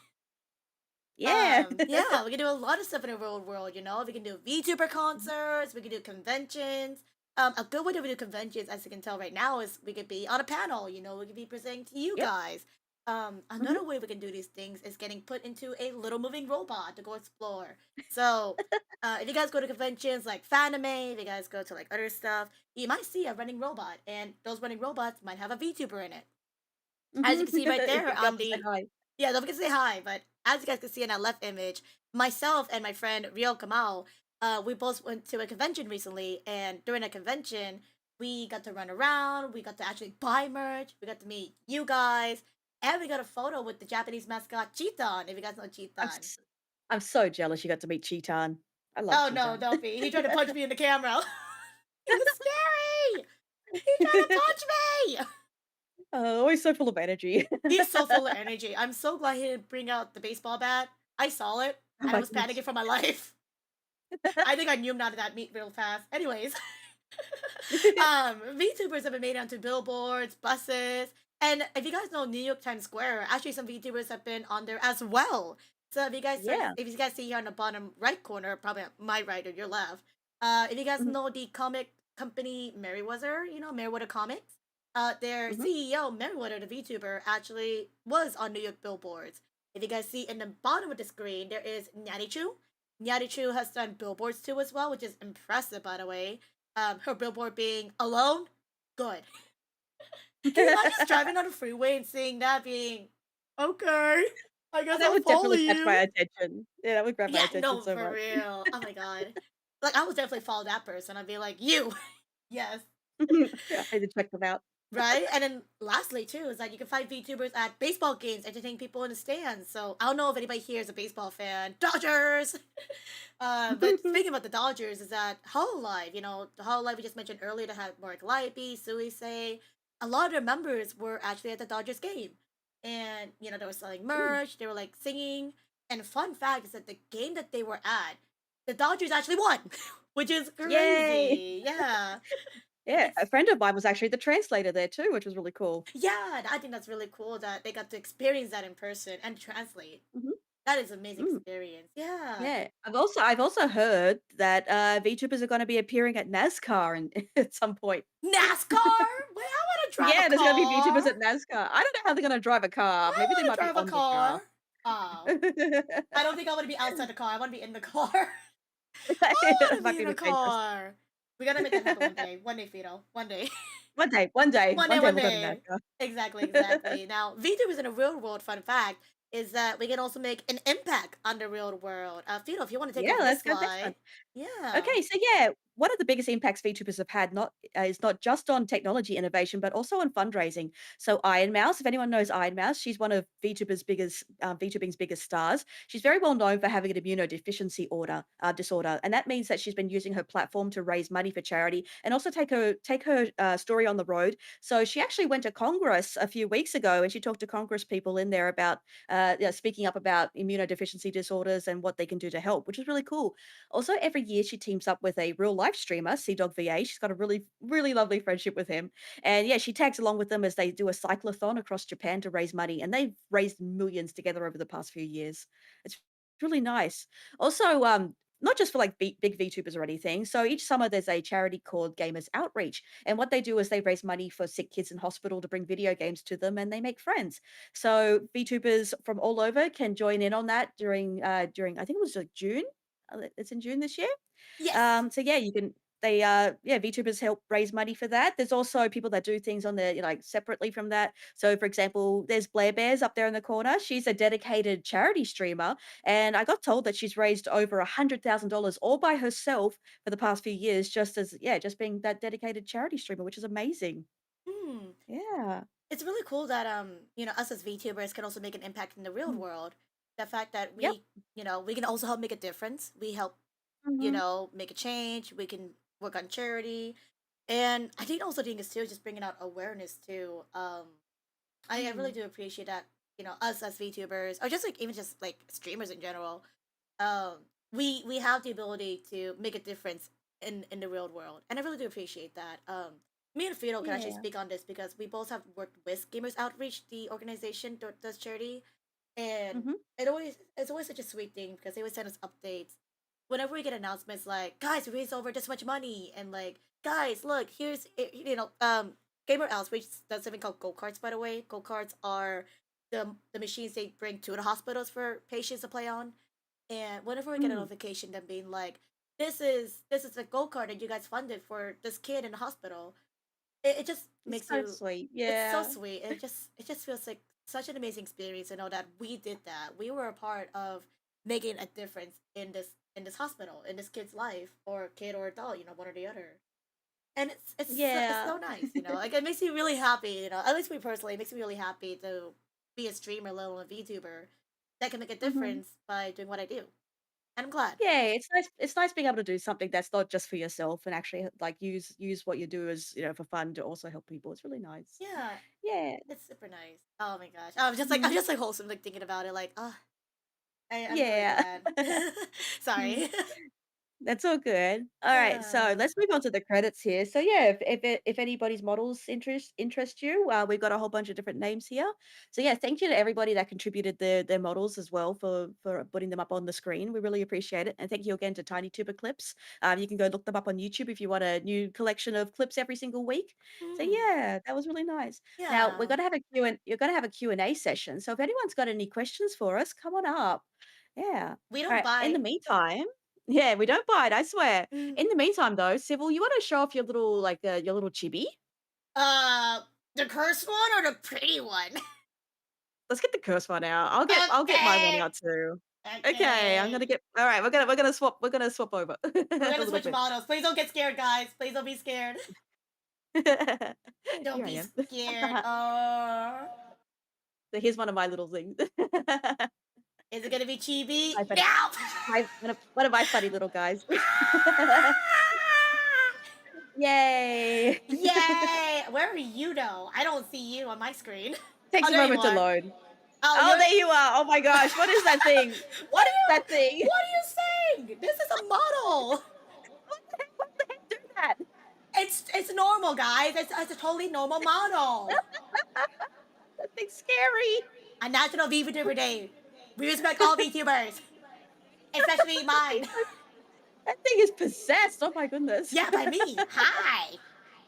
Yeah. Yeah, we can do a lot of stuff in the real world. You know, we can do VTuber concerts, we can do conventions. A good way to do conventions, as you can tell right now, is we could be on a panel. You know, we could be presenting to you Yep. guys. Mhm. Another way we can do these things is getting put into a little moving robot to go explore. So, if you guys go to conventions like Fanime, if you guys go to like other stuff, you might see a running robot, and those running robots might have a VTuber in it. As you can see right there Pick it on up and say the hi. yeah, don't forget to say hi. But as you guys can see in that left image, myself and my friend Rio Kamau, we both went to a convention recently, and during a convention, we got to run around, we got to actually buy merch, we got to meet you guys, and we got a photo with the Japanese mascot Cheeton. If you guys know I'm Cheeton. s I'm so jealous you got to meet Cheetan. I love Oh no, Cheetan. don't be. He tried to punch me in the camera. He was scary. He tried to punch me. Oh, always so full of energy. He's so full of energy. I'm so glad he didn't bring out the baseball bat. I saw it Oh and I my was goodness. panicking for my life. I think I knew him out of that meat real fast. Anyways, VTubers have been made onto billboards, buses, and if you guys know New York Times Square, actually some VTubers have been on there as well. So Yeah. if you guys see here on the bottom right corner, probably on my right or your left, if you guys Mhm. know the comic company Merryweather, you know Merryweather Comics, their Mhm. CEO Merryweather, the VTuber, actually was on New York billboards. If you guys see in the bottom of the screen, there is Nyarichu. Nyarichu has done billboards too as well, which is impressive, by the way. Her billboard being alone, good. Can you imagine just driving on the freeway and seeing that being okay? I guess That I'll would follow definitely catch my you. attention. Yeah, that would grab my Yeah, attention no, so for much. real. Oh my god. Like I would definitely follow that person. I'd be like, you. Yes. Yeah, I need to check them out. Right? And then lastly too is that you can find VTubers at baseball games entertaining people in the stands. So I don't know if anybody here is a baseball fan. Dodgers! But speaking about the Dodgers is that Hololive, you know, the Hololive we just mentioned earlier that had Mark Lightby, Suisei, a lot of their members were actually at the Dodgers game. And, you know, they were selling Ooh. merch, they were like singing. And fun fact is that the game that they were at, the Dodgers actually won, which is Yay! crazy. Yeah. Yeah, It's a friend of mine was actually the translator there too, which was really cool. Yeah, I think that's really cool that they got to experience that in person and translate. Mhm. That is an amazing Mm. experience. Yeah. Yeah. I've also heard that VTubers are gonna be appearing at NASCAR and at some point. NASCAR? Wait, I want to drive a Yeah, there's gonna be car. VTubers at NASCAR. I don't know how they're gonna drive a car. I Maybe they want to might be drive a on the car. car. Oh, I don't think I want to be outside the car. I want to be in the car. I want to Might be be in a a bit dangerous. car. We gotta make that happen one day. One day, Fido. One day. One day, One day, we'll go one to day. America. Exactly, exactly. Now, VTubers in the real world, fun fact, is that we can also make an impact on the real world. Fido, if you want to take Yeah, over this let's go this one. slide. Yeah. Okay, so yeah, one of the biggest impacts VTubers have had is not just on technology innovation, but also on fundraising. So Iron Mouse, if anyone knows Iron Mouse, she's one of VTubing's biggest stars. She's very well known for having an immunodeficiency disorder, and that means that she's been using her platform to raise money for charity and also take her story on the road. So she actually went to Congress a few weeks ago, and she talked to Congress people in there about speaking up about immunodeficiency disorders and what they can do to help, which is really cool. Also, every year she teams up with a real life streamer, CDogVA. She's got a really lovely friendship with him. And yeah, she tags along with them as they do a cyclothon across Japan to raise money. And they've raised millions together over the past few years. It's really nice. Also, not just for like big VTubers or anything. So each summer there's a charity called Gamers Outreach. And what they do is they raise money for sick kids in hospital to bring video games to them and they make friends. So VTubers from all over can join in on that during I think it was like June. It's in June this year. Yes. So yeah, you can yeah, VTubers help raise money for that. There's also people that do things on the like separately from that. So for example, there's Blair Bears up there in the corner. She's a dedicated charity streamer, and I got told that she's raised over $100,000 all by herself for the past few years, just being that dedicated charity streamer, which is amazing. Hmm. Yeah. It's really cool that us as VTubers can also make an impact in the real Mm. world. The fact that Yep. we can also help make a difference. We help, Mhm. make a change. We can work on charity. And I think also thing is too just bringing out awareness too. I really Mm. do appreciate that, us as VTubers or just like even just like streamers in general, um, we have the ability to make a difference in the real world, and I really do appreciate that. Me and Fido can actually Yeah. speak on this because we both have worked with Gamers Outreach, the organization that does charity, and Mhm. it's always such a sweet thing because they always send us updates whenever we get announcements like, guys, we raised over this much money, and like, guys, look, here's Gamer Outreach does something called go karts. By the way, go karts are the machines they bring to the hospitals for patients to play on. And whenever we get a Mm. notification them being like, this is a go kart that you guys funded for this kid in the hospital, it just It's makes so you. sweet. It's so Yeah. sweet. It just feels like such an amazing experience to know that we did that. We were a part of making a difference in this hospital, in this kid's life, or kid or adult, one or the other. And it's Yeah. so nice, like it makes me really happy, at least me personally, it makes me really happy to be a streamer, let alone a VTuber, that can make a Mhm. difference by doing what I do. And I'm glad. Yeah, it's nice being able to do something that's not just for yourself and actually like use what you do as, for fun to also help people. It's really nice. Yeah, Yeah. it's super nice. Oh my gosh. I'm just like I'm Mhm. just like wholesome like thinking about it, like, I'm really Yeah. glad. Sorry. That's all good. All right, so uh, let's move on to the credits here. So yeah, if anybody's models interest you, we've got a whole bunch of different names here. So yeah, thank you to everybody that contributed their models as well for putting them up on the screen. We really appreciate it, and thank you again to Tiny Tuber Clips. You can go look them up on YouTube if you want a new collection of clips every single week. So hmm, yeah, that was really nice. Now we're yeah. gonna have a Q and you're gonna have a Q&A session. So if anyone's got any questions for us, come on up. Yeah. We All don't right. In the bite. meantime. Yeah, we don't bite, I swear. Mm. In the meantime, though, Civil, you want to show off your little, your little chibi? Uh, the cursed one or the pretty one? Let's get the curse one out. I'll get my one Okay. out too. Okay, I'm gonna Okay. get. All right, we're gonna swap over We're a gonna little switch bit. models. Please don't get scared, guys. Please don't be scared. Don't Here I be am. scared. So here's one of my little things. Is it gonna be chibi? My funny, No! one of my funny little guys. Yay! Yay! Where are you though? I don't see you on my screen. Takes Oh, a there you moment to are. load. Oh, Oh, you're. there you are. Oh my gosh, what is that thing? What What are is you? that thing? What are you saying? This is a model. What the heck do that? It's normal, guys. It's a totally normal model. That thing's scary. A National VTuber Day. We respect all VTubers, especially mine. That thing is possessed. Oh my goodness. Yeah, by me. Hi.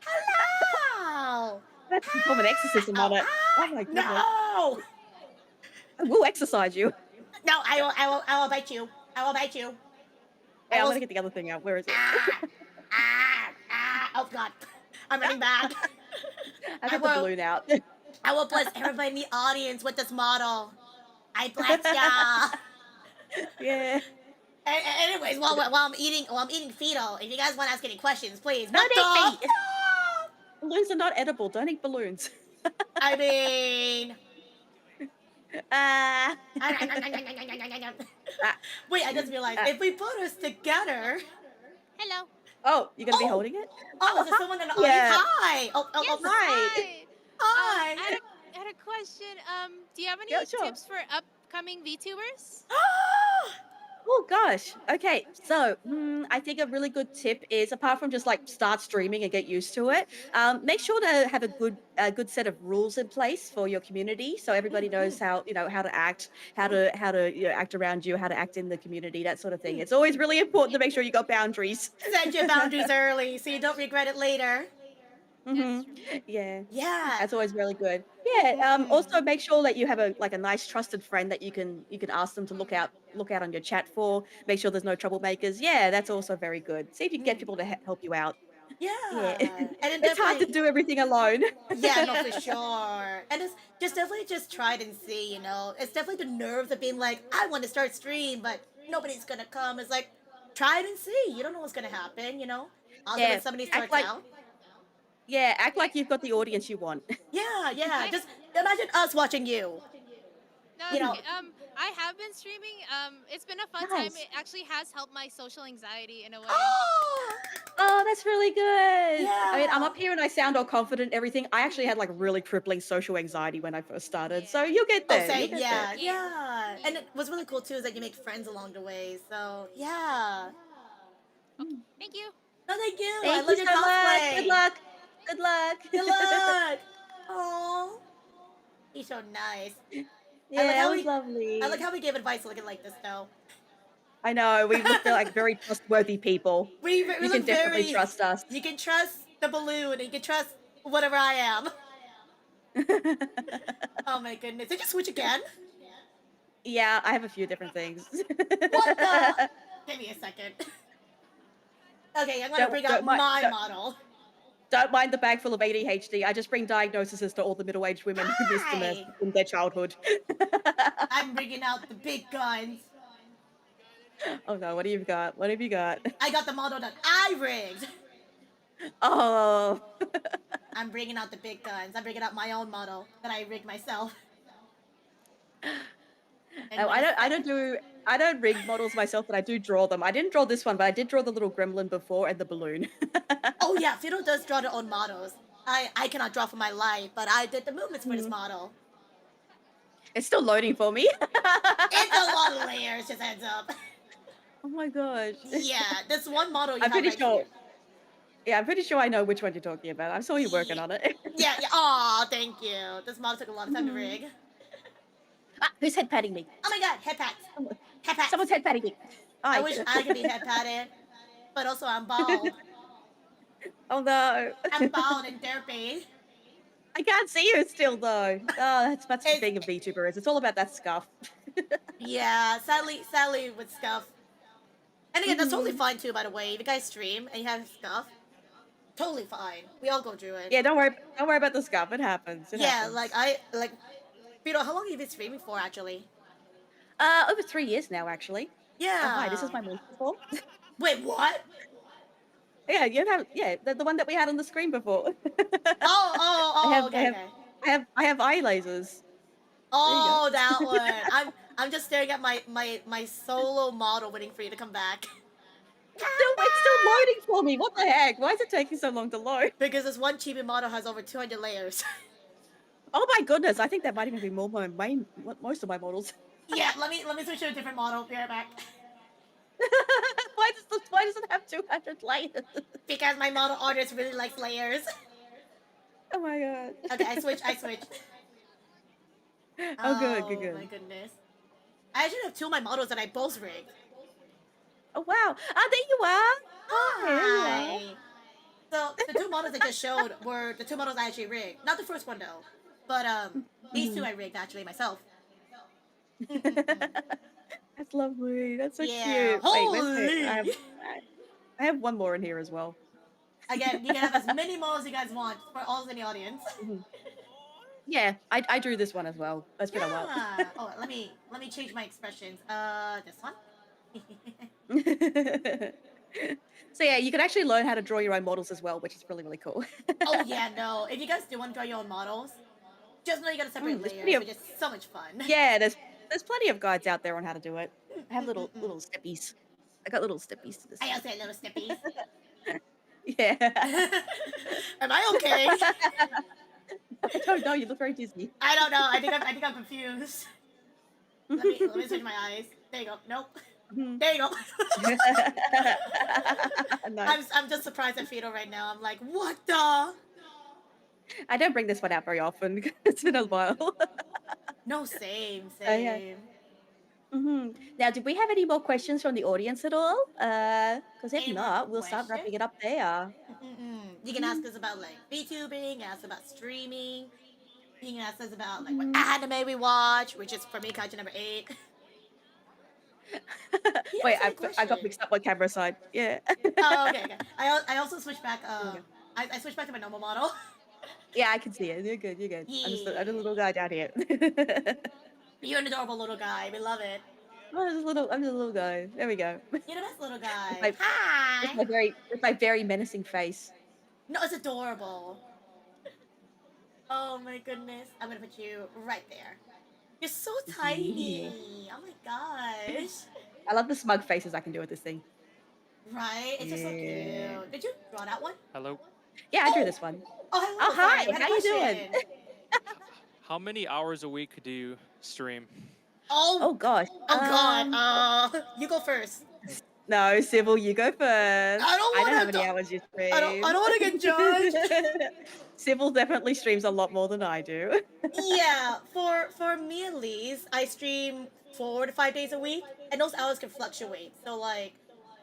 Hello. That's to perform an exorcism on Oh, it. Oh hi. my goodness. No. I will exercise you. No, I will bite you. I will bite you. Hey, I I'm will. gonna get the other thing out. Where is it? Ah, ah, ah. Oh God. I'm running back. I got the balloon out. I will bless everybody in the audience with this model. I bless ya. Yeah. Anyways, while I'm eating Fido, if you guys want to ask any questions, please. Don't What eat me. Balloons are not edible. Don't eat balloons. I mean. Ah. Wait, I just realized if we put us together. Hello. Oh, you're gonna be holding it? Oh, is there someone in the audience? Yeah. Hi. Yes, Hi. Hi. I had a question. Do you have any Yeah, sure. tips for upcoming VTubers? Oh gosh. Okay, so I think a really good tip is, apart from just like start streaming and get used to it, make sure to have a good set of rules in place for your community, so everybody knows how how to act, how to act around you, how to act in the community, that sort of thing. It's always really important to make sure you got boundaries. Set your boundaries early so you don't regret it later. Yeah. Yeah. That's always really good. Yeah. Also make sure that you have a nice trusted friend that you can ask them to look out on your chat for. Make sure there's no troublemakers. Yeah, that's also very good. See if you can get people to help you out. Yeah. Yeah. And It's hard to do everything alone. Yeah, no, for sure. And it's just definitely just try it and see, It's definitely the nerves of being like, I want to start stream, but nobody's gonna come. It's like, try it and see. You don't know what's gonna happen, Also, Yeah, when somebody act starts like- out. Yeah, act like you've got the audience you want. Yeah. Just imagine us watching you. No, I have been streaming. It's been a fun time. Nice. It actually has helped my social anxiety in a way. Oh, that's really good. I mean, I'm Yeah. up here and I sound all confident and everything. I actually had like really crippling social anxiety when I first started. So you'll get there. Oh, You'll same. get Yeah, there. yeah. And what's really cool too is that you make friends along the way. So yeah. Thank you. No, thank you. I Thank love you your so much. cosplay. Good luck. Good luck. Good luck. Oh, he's so nice. Yeah, like that how was we- lovely. I like how we gave advice looking like this though. I know, we look like very trustworthy people. We You can look definitely very. trust us. You can trust the balloon, and you can trust whatever I am. Oh my goodness! Did you switch again? Yeah, I have a few different things. What the? Give me a second. Okay, I'm gonna bring out my model. Don't mind the bag full of ADHD. I just bring diagnoses to all the middle-aged women who missed them in their childhood. I'm bringing out the big guns. Oh no, what do you got? What have you got? I got the model that I rigged. Oh. I'm bringing out the big guns. I'm bringing out my own model that I rigged myself. Oh, I don't rig models myself, but I do draw them. I didn't draw this one, but I did draw the little gremlin before and the balloon. Oh yeah, Fiddle does draw their own models. I cannot draw for my life, but I did the movements for this model. It's still loading for me. It's a lot of layers, just heads up. Oh my gosh. Yeah, this one model you I'm have pretty right sure. here. Yeah, I'm pretty sure I know which one you're talking about. I saw you working on it. Yeah. Aw, thank you. This model took a lot of time to rig. Ah, who's head patting me? Oh my god, head pats. Head pats. Someone's head patting me. I wish I could be head patted, but also I'm bald. Oh no. I'm bald and derpy. I can't see you still though. Oh, that's what being a VTuber is. It's all about that scuff. Yeah, sadly with scuff. And again, that's totally fine too, by the way. If you guys stream and you have scuff, totally fine. We all go through it. Yeah, don't worry about the scuff. It happens. It happens. Vito, how long have you been streaming for actually? Over 3 years now, actually. Yeah. Oh, hi, this is my monster form. Wait, what? Yeah, the one that we had on the screen before. Okay. I have eye lasers. Oh, that one. I'm just staring at my solo model waiting for you to come back. It's still loading for me. What the heck? Why is it taking so long to load? Because this one chibi model has over 200 layers. Oh my goodness! I think that might even be most of my models. Yeah, let me switch to a different model. Be right back. Why does it have 200 layers? Because my model artist really likes layers. Oh my god. Okay, I switched. Oh, good. Oh my goodness. I actually have two of my models that I both rigged. Oh wow! Ah, there you are. Hi. So the two models I just showed were the two models I actually rigged. Not the first one though, but these two I rigged actually myself. That's lovely. That's so Yeah. cute. Wait, where's Holy. it? I have one more in here as well. Again, you can have as many models as you guys want for all in the audience. Yeah, I drew this one as well. It's been a while. Yeah. Oh, let me change my expressions. This one. So yeah, you can actually learn how to draw your own models as well, which is really, really cool. Oh yeah, no. If you guys do want to draw your own models, just know you gotta separate there's layers, plenty of- which is so much fun. Yeah, there's plenty of guides out there on how to do it. I have little steppies. I got little steppies to this. I also had little steppies. Yeah. Am I okay? I don't know. You look very dizzy. I don't know. I think I'm confused. Let me switch my eyes. There you go. Nope. There you go. Nice. I'm just surprised at Fido right now. I'm like, what the? I don't bring this one out very often because it's been a while. No, same. Yeah. Now, did we have any more questions from the audience at all? Because if Any more not, we'll start wrapping it up there. You can ask us about like VTubing, ask about streaming. You can ask us about like what anime we watch, which is for me Kaiju number 8. Wait, I got mixed up on camera side. Yeah. Oh, okay. I also switched back. I switched back to my normal model. Yeah, I can see it. You're good. You're good. Yeah. I'm just a little guy down here. You're an adorable little guy. We love it. I'm just a little guy. There we go. You're the best little guy. With Hi. with my very menacing face. No, it's adorable. Oh my goodness. I'm gonna put you right there. You're so tiny. Oh my gosh. I love the smug faces I can do with this thing. Right? It's just so cute. Did you draw that one? Hello. Yeah, I drew this one. Oh, hello. Oh, hi. Sorry, I had a How you doing? question. How many hours a week do you stream? Oh gosh. Oh god. You go first. No, Civil, you go first. I don't know wanna how many go- hours you stream. I don't want to get judged. Civil definitely streams a lot more than I do. Yeah, for me at least, I stream 4 to 5 days a week, and those hours can fluctuate. So like,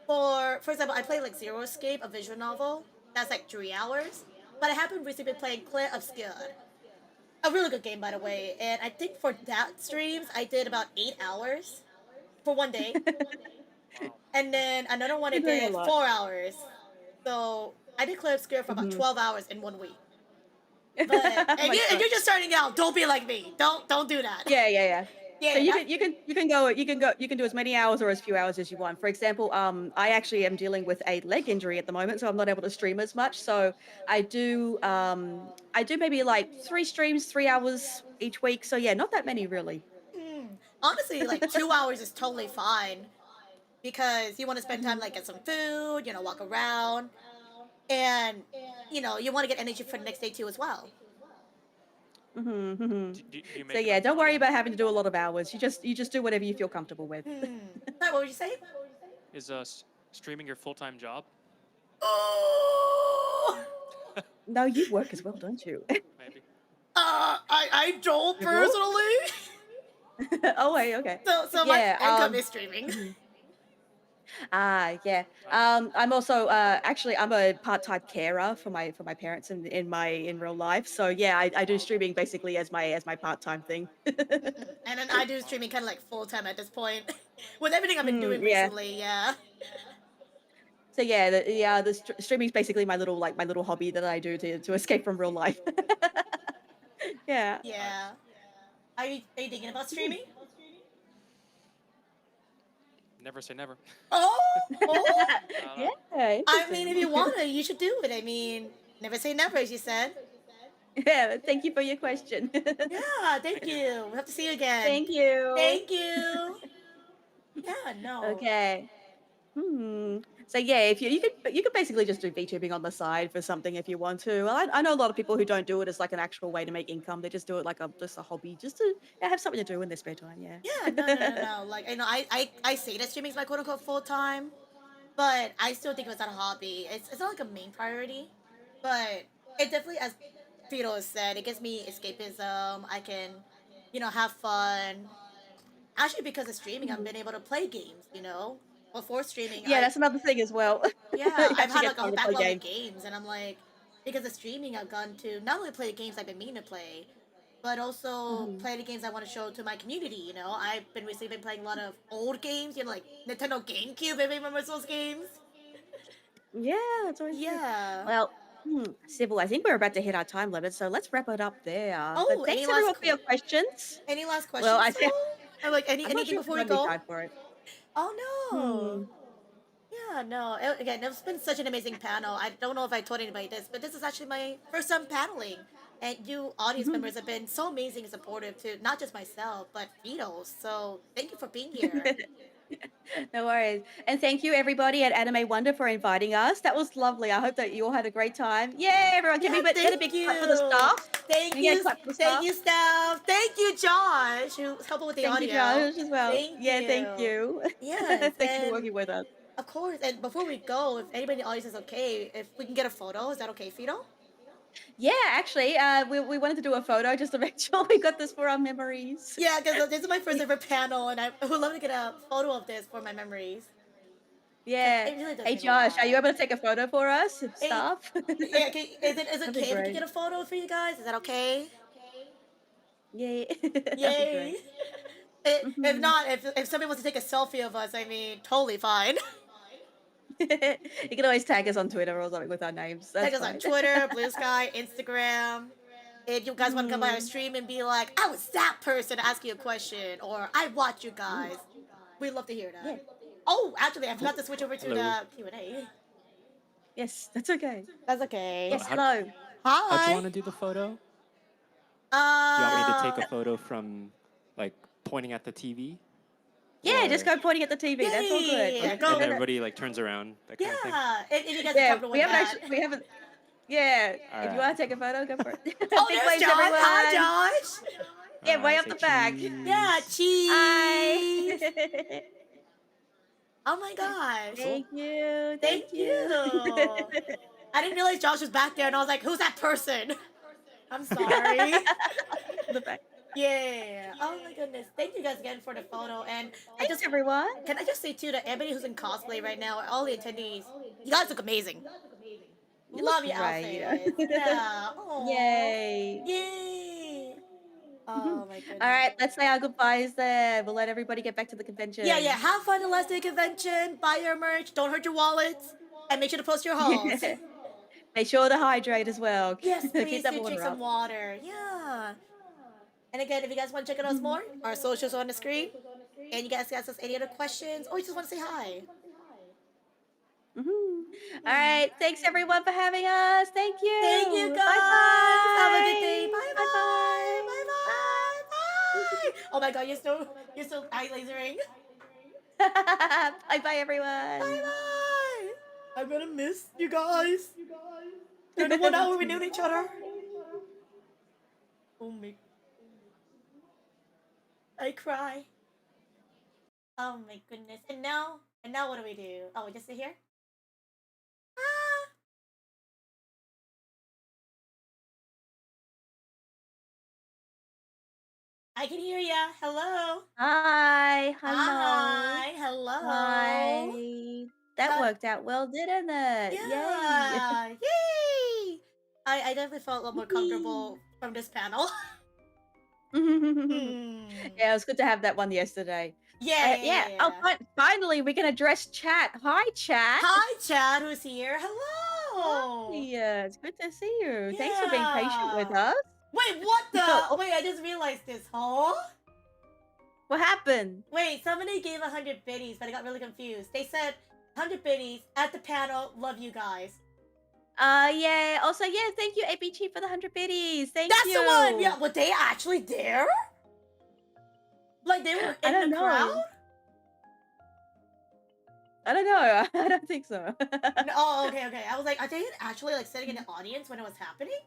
for example, I play like Zero Escape, a visual novel. That's like 3 hours. But I haven't recently been playing Clear Obscured. A really good game, by the way. And I think for that streams, I did about 8 hours for one day. And then another one I You're doing a did lot. 4 hours. So I did Clear Obscured for about 12 hours in 1 week. But, Oh and my you're God. just starting out. Don't be like me. Don't do that. Yeah. Yeah, So you that- can do as many hours or as few hours as you want. For example, I actually am dealing with a leg injury at the moment, so I'm not able to stream as much. So I do maybe like 3 streams, 3 hours each week. So yeah, not that many really. Honestly, like 2 hours is totally fine because you want to spend time like get some food, walk around, and you want to get energy for the next day too as well. Do you So make yeah, enough don't worry money? about having to do a lot of hours. You just do whatever you feel comfortable with. Sorry, what would you say? Is streaming your full-time job? Oh, No, you work as well, don't you? Maybe. I don't You will? personally. Oh wait, okay. So my Yeah, income is streaming. Yeah. I'm also actually I'm a part-time carer for my parents in real life. So yeah, I do streaming basically as my part-time thing. And then I do streaming kind of like full time at this point. With everything I've been doing yeah. recently, yeah. So yeah, streaming is basically my little hobby that I do to escape from real life. Yeah. Yeah. Are you thinking about streaming? Never say never. Oh, Yeah. I mean, if you want to, you should do it. I mean, never say never, as you said. Yeah. Thank you for your question. Yeah, thank you. We'll have to see you again. Thank you. Thank you. Yeah, no. Okay. So yeah, if you could basically just do VTubing on the side for something if you want to. Well, I know a lot of people who don't do it as like an actual way to make income. They just do it like just a hobby, just to have something to do in their spare time. Yeah. Yeah, no. Like, I say that streaming is my quote unquote full time, but I still think it's not a hobby. It's not like a main priority, but it definitely, as Fido has said, it gives me escapism. I can, have fun. Actually, because of streaming, I've been able to play games. Before streaming. Yeah, that's another thing as well. Yeah, You I've actually had get like a time to play backlog of games. games, and I'm like, because of streaming, I've gotten to not only play the games I've been meaning to play, but also play the games I want to show to my community. I've been recently playing a lot of old games, like Nintendo GameCube. If you remember those games. Yeah, that's always good. Yeah. Well, Sybil, I think we're about to hit our time limit, so let's wrap it up there. Oh, But any thanks last everyone for your questions. any last Well, questions though? Or like I'm not anything sure if before we've we got any go? time for it. Oh no. Hmm. Yeah, no. Again, it's been such an amazing panel. I don't know if I told anybody this, but this is actually my first time paneling. And you audience members have been so amazing and supportive to not just myself, but Vito's. So thank you for being here. No worries. And thank you everybody at Anime Wonder for inviting us. That was lovely. I hope that you all had a great time. Yay, everyone. Can we get a big clap for the staff? Thank Can we get a you. clap for the Thank staff? you, staff. Thank you, Josh, who's helping with the Thank you, audio. Josh, as well. Thank Yeah, you. thank you. Yes. Thank you for and working with us. Of course. And before we go, if anybody in the audience is okay, if we can get a photo, is that okay, Fido? Yeah, actually, we wanted to do a photo just to make sure we got this for our memories. Yeah, because this is my first ever panel, and I would love to get a photo of this for my memories. Yeah. It really does Hey mean a Josh, lot. are you able to take a photo for us, staff? Yeah, is it That'd be okay if we great. can get a photo for you guys? Is that okay? Yay. That'd be Yay. great. If not, if somebody wants to take a selfie of us, I mean, totally fine. You can always tag us on Twitter or something with our names. That's Tag us fine. on Twitter, Blue Sky, Instagram. If you guys want to come by our stream and be like, I was that person to ask you a question, or I watch you guys, we'd love to hear that. Yeah. Oh, actually, I forgot to switch over to Hello. the Q&A. Yes, that's okay. That's okay. Yes, How- hello. How'd you Hi. want to do the photo? Do you want me to take a photo from, like, pointing at the TV? Yeah, Or- just go pointing at the TV. That's all good. Yeah, And go. everybody like turns around, that kind of thing. Yeah, if you guys are Yeah, comfortable we with haven't that. actually, we haven't. Yeah, if Alright. you want to take a photo, go for it. Oh, Big there's waves, Josh. everyone. Hi, Josh. Yeah, way Alright, up say the back. cheese. Yeah, cheese. Hi. Oh my gosh. Thank you. Thank you. I didn't realize Josh was back there, and I was like, who's that person? I'm sorry. The back. Yeah. Oh my goodness. Thank you guys again for the photo. And Thanks, everyone. can I just say too that everybody who's in cosplay right now, all the attendees, you guys look amazing. You Love look your great. outfits. Yeah. Aw. Yay. Yay. Oh my goodness. All right, let's say our goodbyes there. We'll let everybody get back to the convention. Yeah, yeah. Have fun at the last day convention. Buy your merch. Don't hurt your wallets. And make sure to post your hauls. Make sure to hydrate as well. Yes, please Keep that do water drink up. some water. Yeah. And again, if you guys want to check out us more, our socials are on the screen. And you guys can ask us any other questions, or you just want to say hi. All right, thanks everyone for having us. Thank you. Thank you, guys. Bye-bye. Have a good day. Bye bye. Bye-bye. Bye bye. Bye. Oh my god, you're still eye lasering. Bye bye, everyone. Bye bye. I'm gonna miss you guys. For the 1 hour we knew each other. Oh my. I cry. Oh my goodness. And now what do we do? Oh, we just sit here? Ah. I can hear ya. Hello. Hi. Hello. Hi. Hello. Hi. That worked out well, didn't it? Yeah. Yay. I definitely felt a little more comfortable from this panel. Yay. Yeah, it was good to have that one yesterday. Yeah. Oh, finally, we can address chat. Hi, chat. Hi, Chad, who's here. Hello. Yeah, it's good to see you. Thanks for being patient with us. Wait, what the? Wait, I just realized this, huh? What happened? Wait, somebody gave 100 biddies, but I got really confused. They said 100 biddies at the panel. Love you guys. Yeah. Also, yeah, thank you, ABG, for the 100 biddies. Thank That's you. the one. Yeah, were they actually there? Like they were I in don't the know. crowd? I don't know. I don't think so. No, oh, okay. I was like, are they actually like sitting in the audience when it was happening?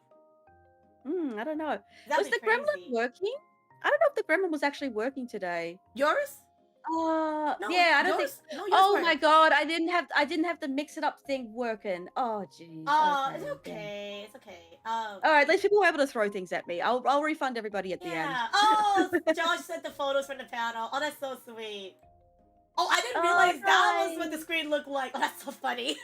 I don't know. That'd Was be the gremlin crazy. working? I don't know if the gremlin was actually working today. Yours? No, yeah, I don't think. No, yours Oh weren't. my god, I didn't have the mix it up thing working. Oh jeez. Oh, it's okay. It's okay. All right, at least people were able to throw things at me. I'll refund everybody at the end. Yeah. Oh, Josh sent the photos from the panel. Oh, that's so sweet. Oh, I didn't realize that was what the screen looked like. Oh, that's so funny.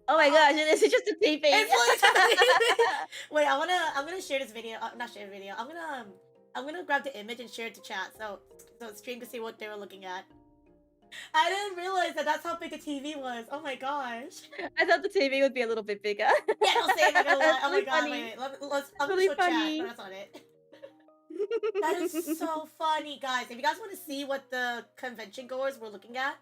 Oh my gosh, this is just a TV. It's like Wait, I'm gonna share this video. Not share the video. I'm gonna grab the image and share it to chat so the stream can see what they were looking at. I didn't realize that that's how big the TV was. Oh my gosh. I thought the TV would be a little bit bigger. Yeah, no, same. Not gonna lie. It's Oh my really god. funny. Wait. Let's. I'm Really gonna show chat, funny. but that's not it. That is so funny, guys. If you guys want to see what the convention goers were looking at,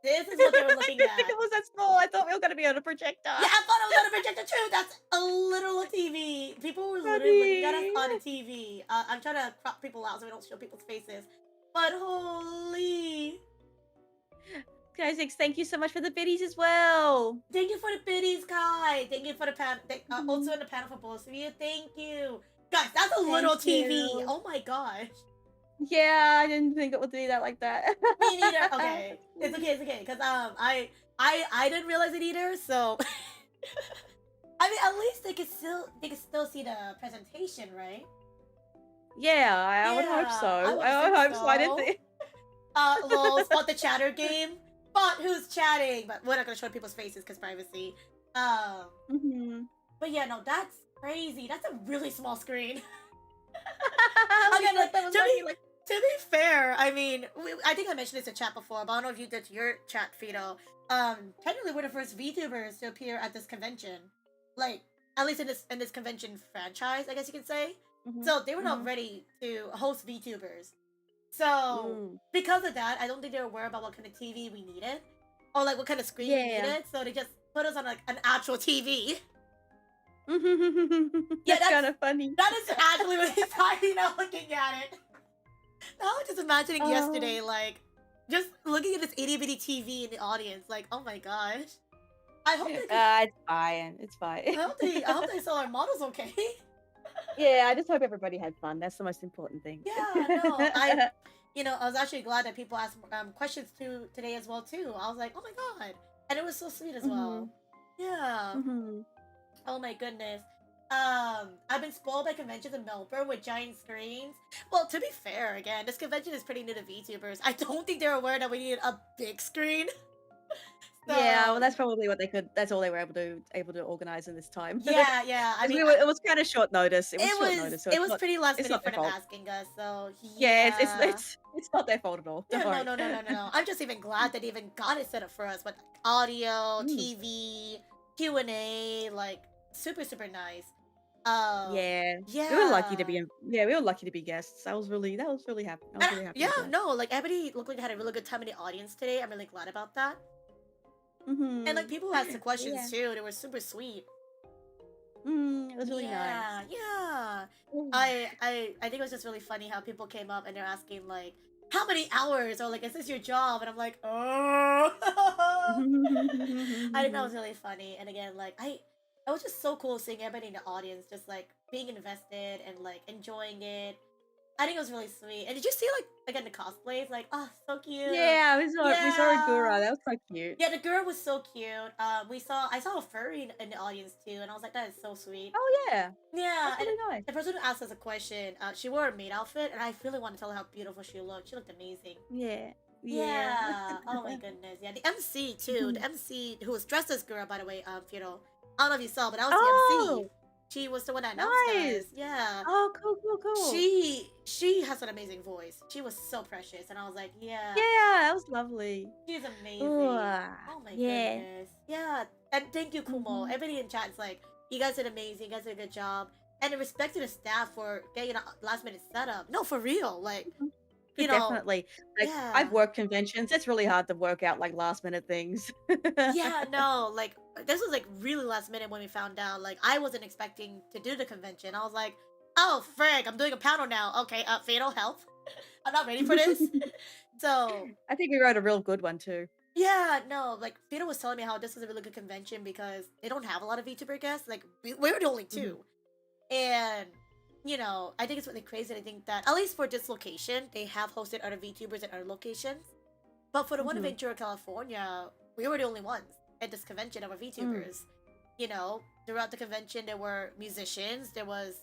this is what they were looking I at. think it was that small. I thought we were going to be on a projector. Yeah, I thought it was on a projector too. That's a literal TV. People were literally looking at us on a TV. I'm trying to crop people out so we don't show people's faces. But holy. Guys, thank you so much for the biddies as well. Thank you for the biddies, Kai. Thank you for the panel. Also in the panel for both of you. Thank you. Guys, that's a little TV. you. Oh my gosh. Yeah, I didn't think it would be that like that. Me neither. Okay. It's okay. Because I didn't realize it either, so I mean at least they could still see the presentation, right? Yeah, I would hope so. I would hope so. I didn't think. Lol, spot the chatter game. Spot who's chatting, but we're not gonna show people's faces because privacy. But yeah, no, that's crazy. That's a really small screen. Okay, like, to be fair, I mean, I think I mentioned this in chat before, but I don't know if you did to your chat, Fido. Technically, we're the first VTubers to appear at this convention, like at least in this convention franchise, I guess you can say. So they were not ready to host VTubers. So because of that, I don't think they were aware about what kind of TV we needed, or like what kind of screen we needed. So they just put us on like an actual TV. Yeah, that's kind of funny. That is actually really funny now looking at it. Now I'm just imagining yesterday, like, just looking at this itty bitty TV in the audience, like, oh my gosh. I hope they it's fine. It's fine. I hope they saw our models okay. Yeah, I just hope everybody had fun. That's the most important thing. Yeah, no, I was actually glad that people asked questions today as well too. I was like, oh my god, and it was so sweet as well. Yeah. Oh my goodness. I've been spoiled by conventions in Melbourne with giant screens. Well, to be fair, again, this convention is pretty new to VTubers. I don't think they're aware that we needed a big screen. Yeah, well, that's probably what they could. That's all they were able to organize in this time. Yeah. I mean, it was kind of short notice. It was short notice. So it was pretty last minute for them fault. asking us. So yeah, it's not their fault at all. No. I'm just even glad that they even got it set up for us with audio, TV, Q&A, like super nice. Yeah. We were lucky to be we were lucky to be guests. I was really happy. I was really happy. Yeah, no, like everybody looked like they had a really good time in the audience today. I'm really glad about that. And like people who asked the questions too, they were super sweet. It was really nice. Yeah. I think it was just really funny how people came up and they're asking like, how many hours, or like, is this your job? And I'm like, oh. I think that was really funny. And again, like it was just so cool seeing everybody in the audience just like being invested and like enjoying it. I think it was really sweet. And did you see like again the cosplays? Like, oh, so cute. Yeah, we saw Agura. That was so cute. Yeah, the girl was so cute. I saw a furry in the audience too, and I was like, that is so sweet. Oh yeah. Yeah. That's really nice. The person who asked us a question, she wore a maid outfit, and I really want to tell her how beautiful she looked. She looked amazing. Yeah. Oh my goodness. Yeah, the MC too. The MC who was dressed as girl, by the way, Fido. I don't know if you saw, but that was the MC. She was the one that announced us. Yeah. Oh, cool. She has an amazing voice. She was so precious, and I was like, yeah. Yeah, that was lovely. She's amazing. Oh my goodness. Yeah. And thank you, Kumo. Everybody in chat is like, you guys did amazing. You guys did a good job. And in respect to the staff for getting a last minute setup. No, for real. Like, you know. Definitely. Like, I've worked conventions. It's really hard to work out like last minute things. Yeah, no, like this was like really last minute when we found out. Like I wasn't expecting to do the convention. I was like, oh frig, I'm doing a panel now. Okay, fatal health. I'm not ready for this. So I think we wrote a real good one too. Yeah, no, like Peter was telling me how this was a really good convention because they don't have a lot of VTuber guests. Like we were the only two. And you know, I think it's really crazy. I think that at least for this location, they have hosted other VTubers at other locations. But for the one in Ventura, California, we were the only ones at this convention that were VTubers. You know, throughout the convention, there were musicians, there was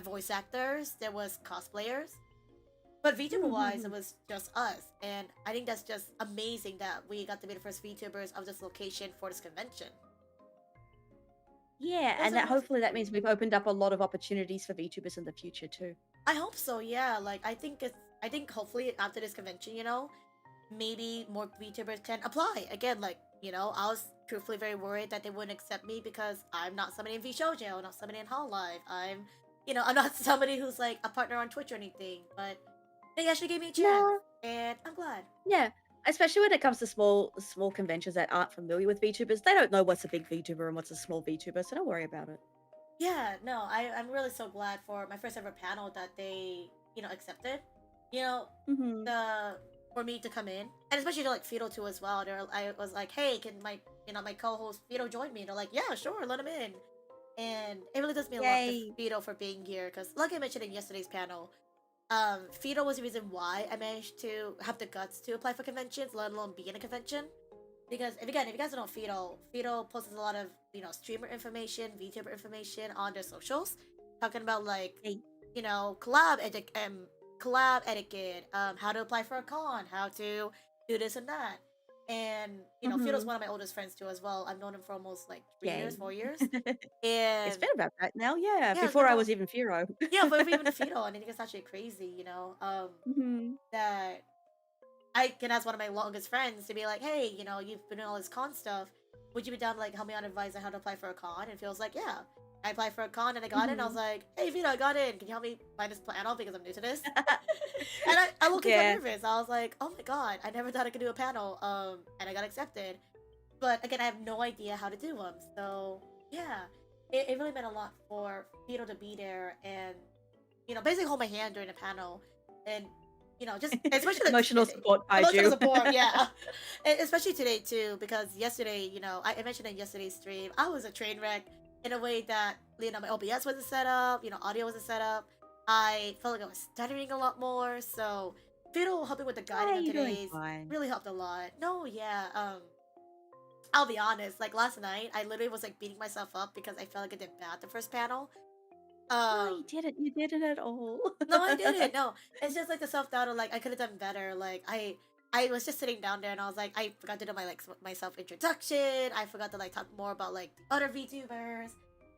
voice actors, there was cosplayers. But VTuber-wise, it was just us. And I think that's just amazing that we got to be the first VTubers of this location for this convention. Yeah, and that hopefully that means we've opened up a lot of opportunities for VTubers in the future too. I hope so, yeah. Like I think hopefully after this convention, you know, maybe more VTubers can apply. Again, like, you know, I was truthfully very worried that they wouldn't accept me because I'm not somebody in VShojo, I'm not somebody in Hololive. I'm, you know, I'm not somebody who's like a partner on Twitch or anything. But they actually gave me a chance, and I'm glad. Yeah. Especially when it comes to small conventions that aren't familiar with VTubers, they don't know what's a big VTuber and what's a small VTuber, so don't worry about it. Yeah, no, I'm really so glad for my first ever panel that they, you know, accepted. You know, for me to come in, and especially to like Fido too as well. I was like, hey, can my my co-host Fido join me? And they're like, yeah, sure, let him in. And it really does mean a lot to Fido for being here, because like I mentioned in yesterday's panel, Fido was the reason why I managed to have the guts to apply for conventions, let alone be in a convention. Because if you guys don't know Fido posts a lot of, you know, streamer information, VTuber information on their socials, talking about like, you know, collab etiquette, how to apply for a con, how to do this and that. And you know, Fido's one of my oldest friends too as well. I've known him for almost like 4 years. And It's been about that now, yeah. Yeah, Before I was even Firo. yeah, but even Fido, and I think it's actually crazy, you know, that I can ask one of my longest friends to be like, hey, you know, you've been doing all this con stuff. Would you be down to like help me on advice on how to apply for a con? And feels like, yeah. I applied for a con and I got it, and I was like, hey Vito, I got in. Can you help me find this panel because I'm new to this? And I looked nervous. I was like, oh my god, I never thought I could do a panel. And I got accepted. But again, I have no idea how to do them. So yeah, it really meant a lot for Vito to be there and, you know, basically hold my hand during the panel. And you know, just especially like emotional support by emotional you. support, yeah. And especially today too, because yesterday, you know, I mentioned in yesterday's stream, I was a train wreck in a way that, you know, my OBS wasn't set up, you know, audio wasn't set up. I felt like I was stuttering a lot more. So Fiddle helping with the guiding of today's really helped a lot. No, yeah. I'll be honest, like last night, I literally was like beating myself up because I felt like I did bad the first panel. No, you didn't at all. No, I didn't. No, it's just like the self doubt of like I could have done better. Like I was just sitting down there and I was like, I forgot to do my like my self introduction. I forgot to like talk more about like the other VTubers,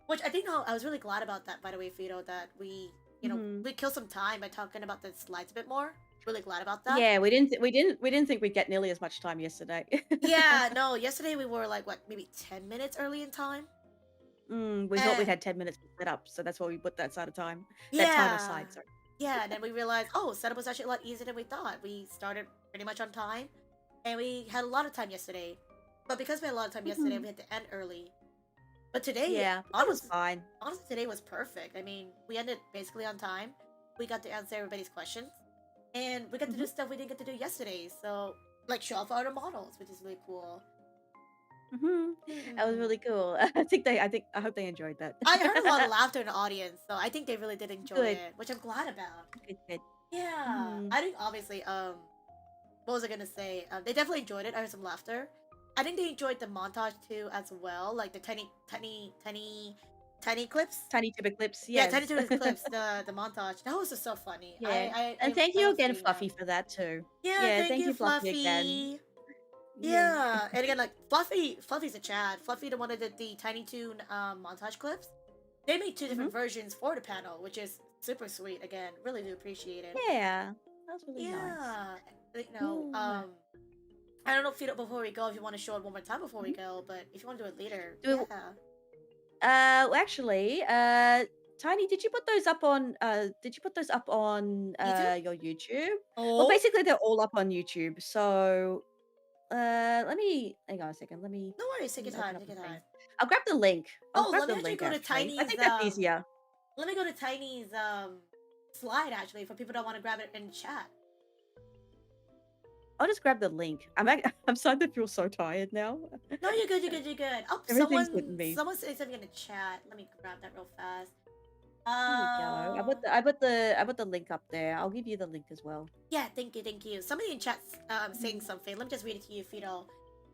which I think I was really glad about that. By the way, Fido, that we we killed some time by talking about the slides a bit more. Really glad about that. Yeah, we didn't think we'd get nearly as much time yesterday. Yeah, no, yesterday we were like what, maybe 10 minutes early in time. We thought we had 10 minutes to set up, so that's why we put that side of time. Yeah. That time aside, sorry. Yeah, and then we realized, oh, setup was actually a lot easier than we thought. We started pretty much on time, and we had a lot of time yesterday. But because we had a lot of time yesterday, we had to end early. But today, it was fine. Honestly, today was perfect. I mean, we ended basically on time. We got to answer everybody's questions, and we got to do stuff we didn't get to do yesterday. So, like, show off our models, which is really cool. That was really cool. I hope they enjoyed that. I heard a lot of laughter in the audience, so I think they really did enjoy Good. it, which I'm glad about. Good. Yeah, I think obviously, what was I gonna say? They definitely enjoyed it. I heard some laughter. I think they enjoyed the montage too as well, like the tiny clips. Tiny tuber clips, Yeah, yes. tiny tuber clips. The montage. That was just so funny. Yeah. And thank you again, Fluffy, for that too. Yeah, thank you, Fluffy, again. Yeah, and again, like Fluffy's a Chad. Fluffy, the one that did the Tiny Toon montage clips. They made two different versions for the panel, which is super sweet. Again, really do appreciate it. Yeah, that was really nice. You know, I don't know if before we go, if you want to show it one more time before we go, but if you want to do it later, well, actually, Tiny, did you put those up on? Your YouTube? Oh, Well, basically, they're all up on YouTube. So, let me hang on a second. Let me. No worries, take your open time. up Take your the time. thing. I'll grab the link. Let me actually go to Tiny's. I think that's easier. Let me go to Tiny's slide actually for people that want to grab it in chat. I'll just grab the link. I'm starting to feel so tired now. No, you're good. You're good. Oh, Everything's hitting me. someone said something in the chat. Let me grab that real fast. There you go. I put the link up there. I'll give you the link as well. Yeah, thank you. Somebody in chat's saying something. Let me just read it to you, Fido.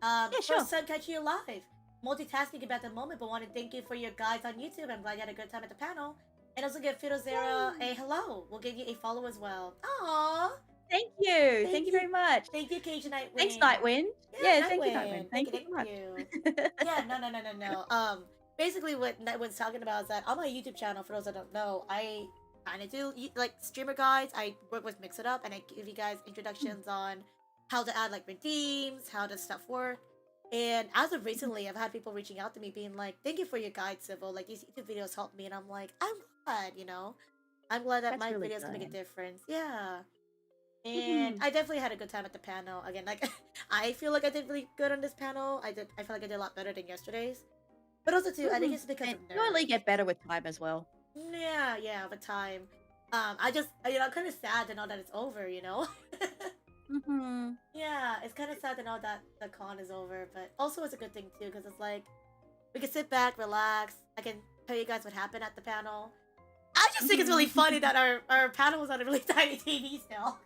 Yeah, sure. First time catching you live. Multitasking about the moment, but want to thank you for your guides on YouTube. I'm glad you had a good time at the panel. And also give Fido Zera a hello. We'll give you a follow as well. Aww. Thank you. Thank you very much. Thank you, Cage Nightwind. Thanks, Nightwind. Yeah, thank you, Nightwind. Nightwind. Thank you so much. Yeah, no. Basically what Nightwind's talking about is that on my YouTube channel, for those that don't know, I kind of do like streamer guides. I work with Mix It Up, and I give you guys introductions on how to add like redeems, how does stuff work. And as of recently, I've had people reaching out to me being like, "Thank you for your guide, Civil. Like these YouTube videos helped me," and I'm like, "I'm glad, you know, I'm glad that That's my really videos can make a good. difference." Yeah. And Mhm. I definitely had a good time at the panel. Again, like I feel like I did really good on this panel. I feel like I did a lot better than yesterday's. But also too, I think it's because And of you only nerves. get better with time as well. Yeah, over time. I just you know, I'm kind of sad to know that it's over. You know. Mm-hmm. Yeah, it's kind of sad to know that the con is over, but also it's a good thing too because it's like we can sit back, relax. I can tell you guys what happened at the panel. I just think it's really funny that our panel was on a really tiny TV still.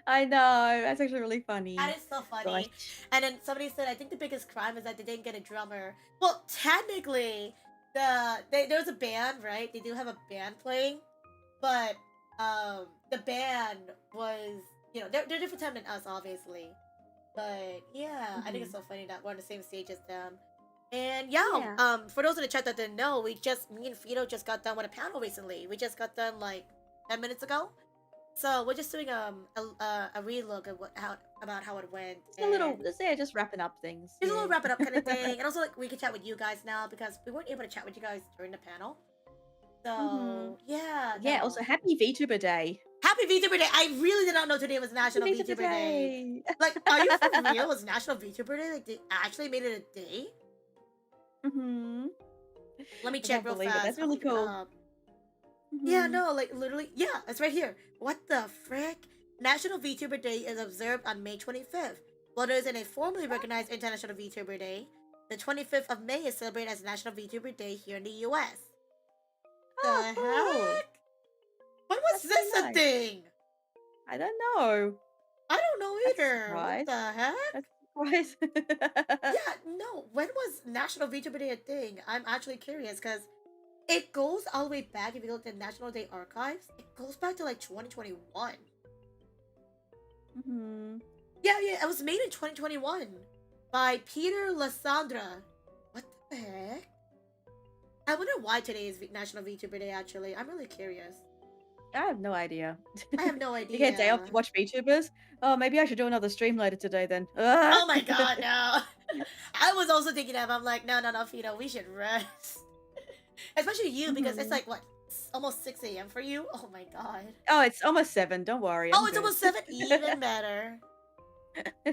I know, that's actually really funny. That is so funny. Gosh. And then somebody said, I think the biggest crime is that they didn't get a drummer. Well, technically, there was a band, right? They do have a band playing, but the band was, you know, they're different time than us, obviously. But yeah, I think it's so funny that we're on the same stage as them. And yeah, for those in the chat that didn't know, me and Fido just got done with a panel recently. We just got done like 10 minutes ago. So we're just doing a relook of about how it went. Just a little, just wrapping up things. Just a little wrap it up kind of thing, and also like we can chat with you guys now because we weren't able to chat with you guys during the panel. So yeah, Yeah. Also, happy VTuber Day. Happy VTuber Day! I really did not know today was National VTuber Day. Like, are you for real? It was National VTuber Day? Like, they actually made it a day? Let me check real fast. That's really cool. Yeah, no, like literally, yeah, it's right here. What the frick? National VTuber Day is observed on May 25th. While there isn't a formally recognized International VTuber Day, the 25th of May is celebrated as National VTuber Day here in the US. The heck? When was this a thing? I don't know. I don't know either. What Surprise. the heck? Surprise. Yeah, no. When was National VTuber Day a thing? I'm actually curious because it goes all the way back. If you look at National Day archives, it goes back to like 2021. Yeah, it was made in 2021 by Peter Lasandra. What the heck? I wonder why today is National VTuber Day. Actually, I'm really curious. I have no idea. I have no idea. You get a day off to watch VTubers? Oh, maybe I should do another stream later today then. Oh my god, no. I was also thinking that. I'm like, no, Fido, we should rest. Especially you, because it's like, what, almost 6 a.m. for you? Oh my god. Oh, it's almost 7. Don't worry. Oh, it's almost 7? Even better.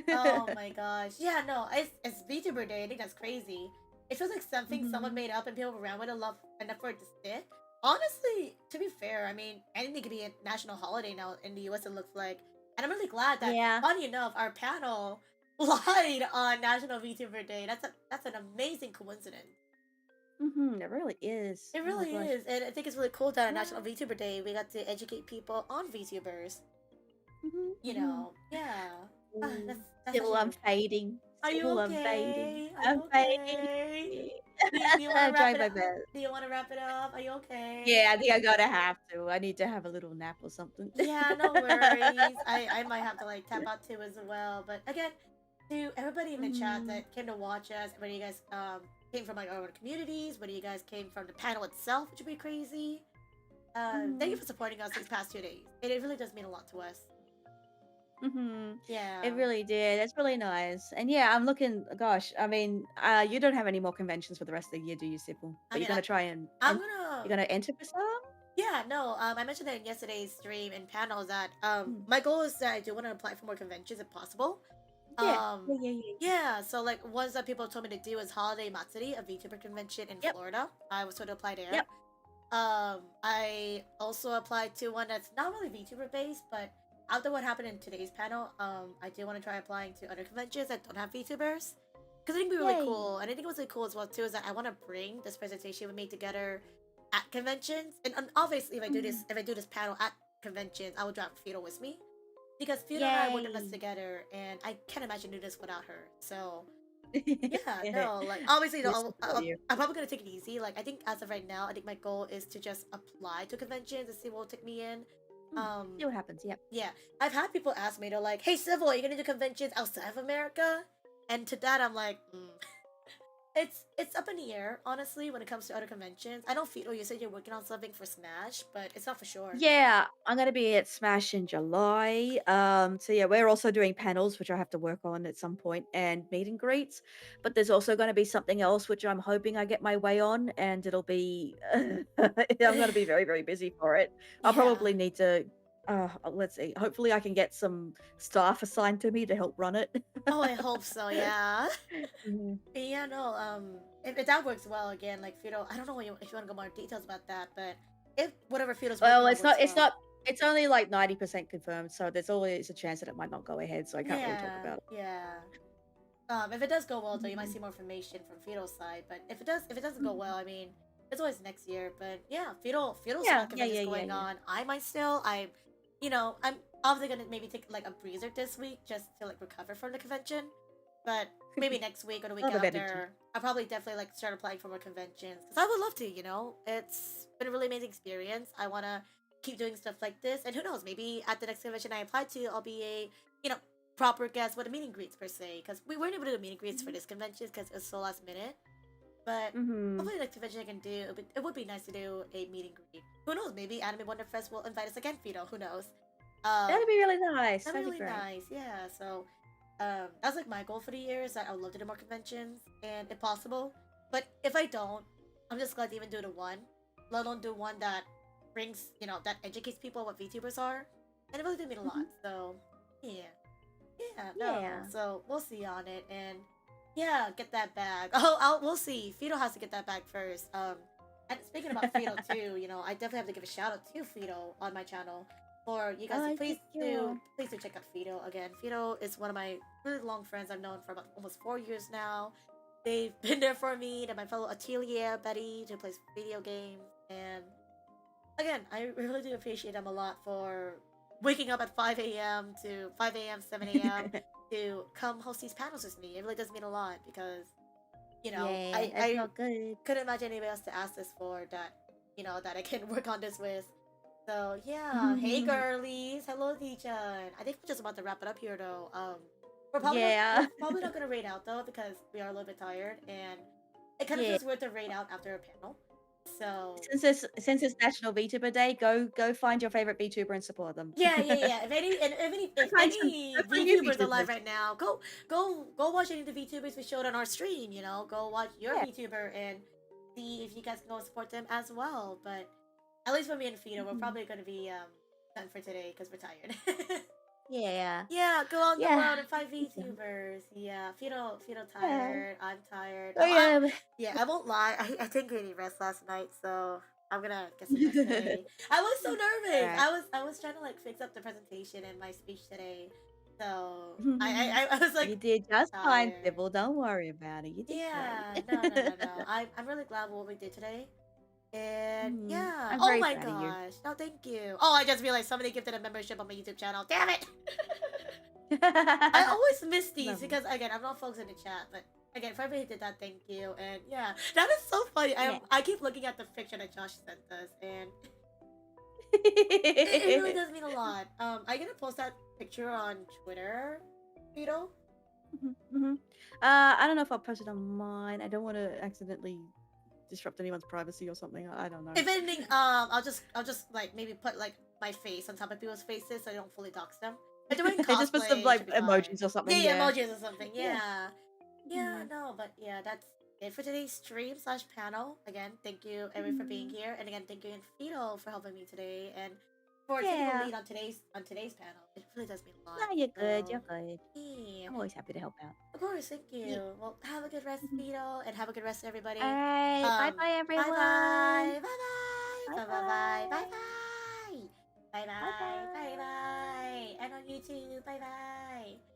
Oh my gosh. Yeah, no, it's VTuber Day. I think that's crazy. It feels like something someone made up and people ran with it enough for it to stick. Honestly, to be fair, I mean, anything could be a national holiday now in the US, it looks like. And I'm really glad that, funny enough, our panel lied on National VTuber Day. That's an amazing coincidence. It really is. It really is. And I think it's really cool that on National VTuber Day, we got to educate people on VTubers. You know, yeah. That's Still, I'm fading. Are you Still, okay? I'm fading. Do you want I'm to trying wrap my it up? best. Do you want to wrap it up? Are you okay? Yeah, I think I gotta have to. I need to have a little nap or something. Yeah, no worries. I might have to like tap out too as well. But again, to everybody in the chat that came to watch us, whether you guys came from like our own communities, whether you guys came from the panel itself, which would be crazy. Thank you for supporting us these past 2 days. It really does mean a lot to us. Yeah. It really did. It's really nice. And yeah, I'm looking. Gosh, I mean, you don't have any more conventions for the rest of the year, do you, Sybil? But you're gonna try and. You're gonna enter for some. Yeah, no. I mentioned that in yesterday's stream and panels that my goal is that I do want to apply for more conventions if possible. Yeah. So like ones that people told me to do is Holiday Matsuri, a VTuber convention in Florida. I was told to apply there. I also applied to one that's not really VTuber based, but after what happened in today's panel, I do want to try applying to other conventions that don't have VTubers. Because I think it'd be really cool. And I think what's really cool as well too is that I want to bring this presentation we made together at conventions. And obviously if I do this panel at conventions, I would drop Fido with me. Because Fido and I worked on this together and I can't imagine doing this without her. So yeah, no, like obviously I'm probably gonna take it easy. Like I think as of right now, I think my goal is to just apply to conventions and see what will take me in. See what happens. Yeah, I've had people ask me, they're like, "Hey, Civil, are you gonna do conventions outside of America?" And to that, I'm like, It's up in the air, honestly, when it comes to other conventions. I know Fido, you said you're working on something for Smash, but it's not for sure. Yeah, I'm gonna be at Smash in July. So yeah, we're also doing panels, which I have to work on at some point, and meet and greets. But there's also going to be something else, which I'm hoping I get my way on, and it'll be. I'm going to be very, very busy for it. I'll Yeah. probably need to. Let's see. Hopefully, I can get some staff assigned to me to help run it. Oh, I hope so. Yeah. Mhm. Yeah. No. If that works well, again, like Fido, I don't know if you want to go more details about that, but if whatever Fido's working Well, on it's not. works It's well. not. It's only like 90% confirmed, so there's always a chance that it might not go ahead. So I can't really talk Yeah. about it. Yeah. If it does go well, though, you might Mhm. see more information from Fido's side. But if it doesn't go well, I mean, it's always next year. But yeah, Fido's Yeah, convention's going on. I might still, I'm obviously gonna maybe take like a breather this week just to like recover from the convention. But maybe next week or the week Lot of energy. after, I'll probably definitely like start applying for more conventions because I would love to. It's been a really amazing experience. I wanna keep doing stuff like this, and who knows, maybe at the next convention I apply to, I'll be a proper guest with a meet and greets per se, because we weren't able to do meet and greets for this convention because it was so last minute. But Mhm. hopefully, next convention I can do. It would be nice to do a meet and greet. Who knows? Maybe Anime Wonder Fest will invite us again, Fido. Who knows? That'd be really nice. That'd be really great. nice. Yeah. So, that's like my goal for the year is that I would love to do more conventions, and if possible. But if I don't, I'm just glad to even do the one. Let alone do one that brings, that educates people what VTubers are, and it really did mean a lot. So, yeah. Yeah, no. Yeah. So we'll see on it, and yeah, get that bag. We'll see. Fido has to get that bag first. And speaking about Fido too, I definitely have to give a shout out to Fido on my channel. For you guys, Oh, please thank do you. check out Fido again. Fido is one of my really long friends I've known for about almost 4 years now. They've been there for me, and my fellow Atelier Betty who plays video games, and again, I really do appreciate them a lot for waking up at 5 a.m. to 5 a.m., 7 a.m. to come host these panels with me. It really does mean a lot because, Yeah, I that's not good. couldn't imagine anybody else to ask this for that, that I can work on this with. So, yeah. Hey, girlies. Hello, Dichan. I think we're just about to wrap it up here, though. We're probably Yeah. not going to raid out, though, because we are a little bit tired, and it kind of Yeah. feels weird to raid out after a panel. So Since it's National VTuber Day, go find your favorite VTuber and support them. yeah. If Find some- any go find new VTubers alive VTubers. right now, go watch any of the VTubers we showed on our stream. Go watch your Yeah. VTuber and see if you guys can go and support them as well. But at least for me and Fido, we're probably gonna be done for today because we're tired. Yeah. Yeah, go out in the Yeah. world and find VTubers. Yeah, Fido tired. I'm tired. Oh yeah. Yeah, I won't lie. I didn't get any rest last night, so I'm gonna get some rest today. I was so nervous. Alright. I was trying to like fix up the presentation and my speech today, so I was like, You did just fine, tired. Sybil. Don't worry about it. You did Yeah, great. no. I'm really glad with what we did today. And yeah. I'm Oh very my proud of you. gosh. No, thank you. Oh, I just realized somebody gifted a membership on my YouTube channel. Damn it! I always miss these Love 'em. because again, I'm not folks in the chat, but again, for everybody who did that, thank you. And yeah, that is so funny. Yeah. I keep looking at the picture that Josh sent us, and it really does mean a lot. I'm gonna post that picture on Twitter, Vito. Mhm. I don't know if I'll post it on mine. I don't want to accidentally disrupt anyone's privacy or something. I don't know. If anything, I'll just like maybe put like my face on top of people's faces so I don't fully dox them. If they're wearing cosplay, Just put some it like should be fine. emojis or something. Yeah, emojis or something. Yeah. Yeah, no, but yeah, that's it for today's stream / panel. Again, thank you everyone for being here, and again, thank you Fido for helping me today and for taking the Yeah. lead on today's panel. It really does mean a lot. No, you're good. so, You're good. Yeah, I'm always happy to help out. of course, thank you. Well, have a good rest, Fido, and have a good rest, everybody. All right. Bye bye, everyone. Bye bye. Bye bye. Bye bye. Bye bye. Bye bye. Bye bye. And on YouTube. Bye bye.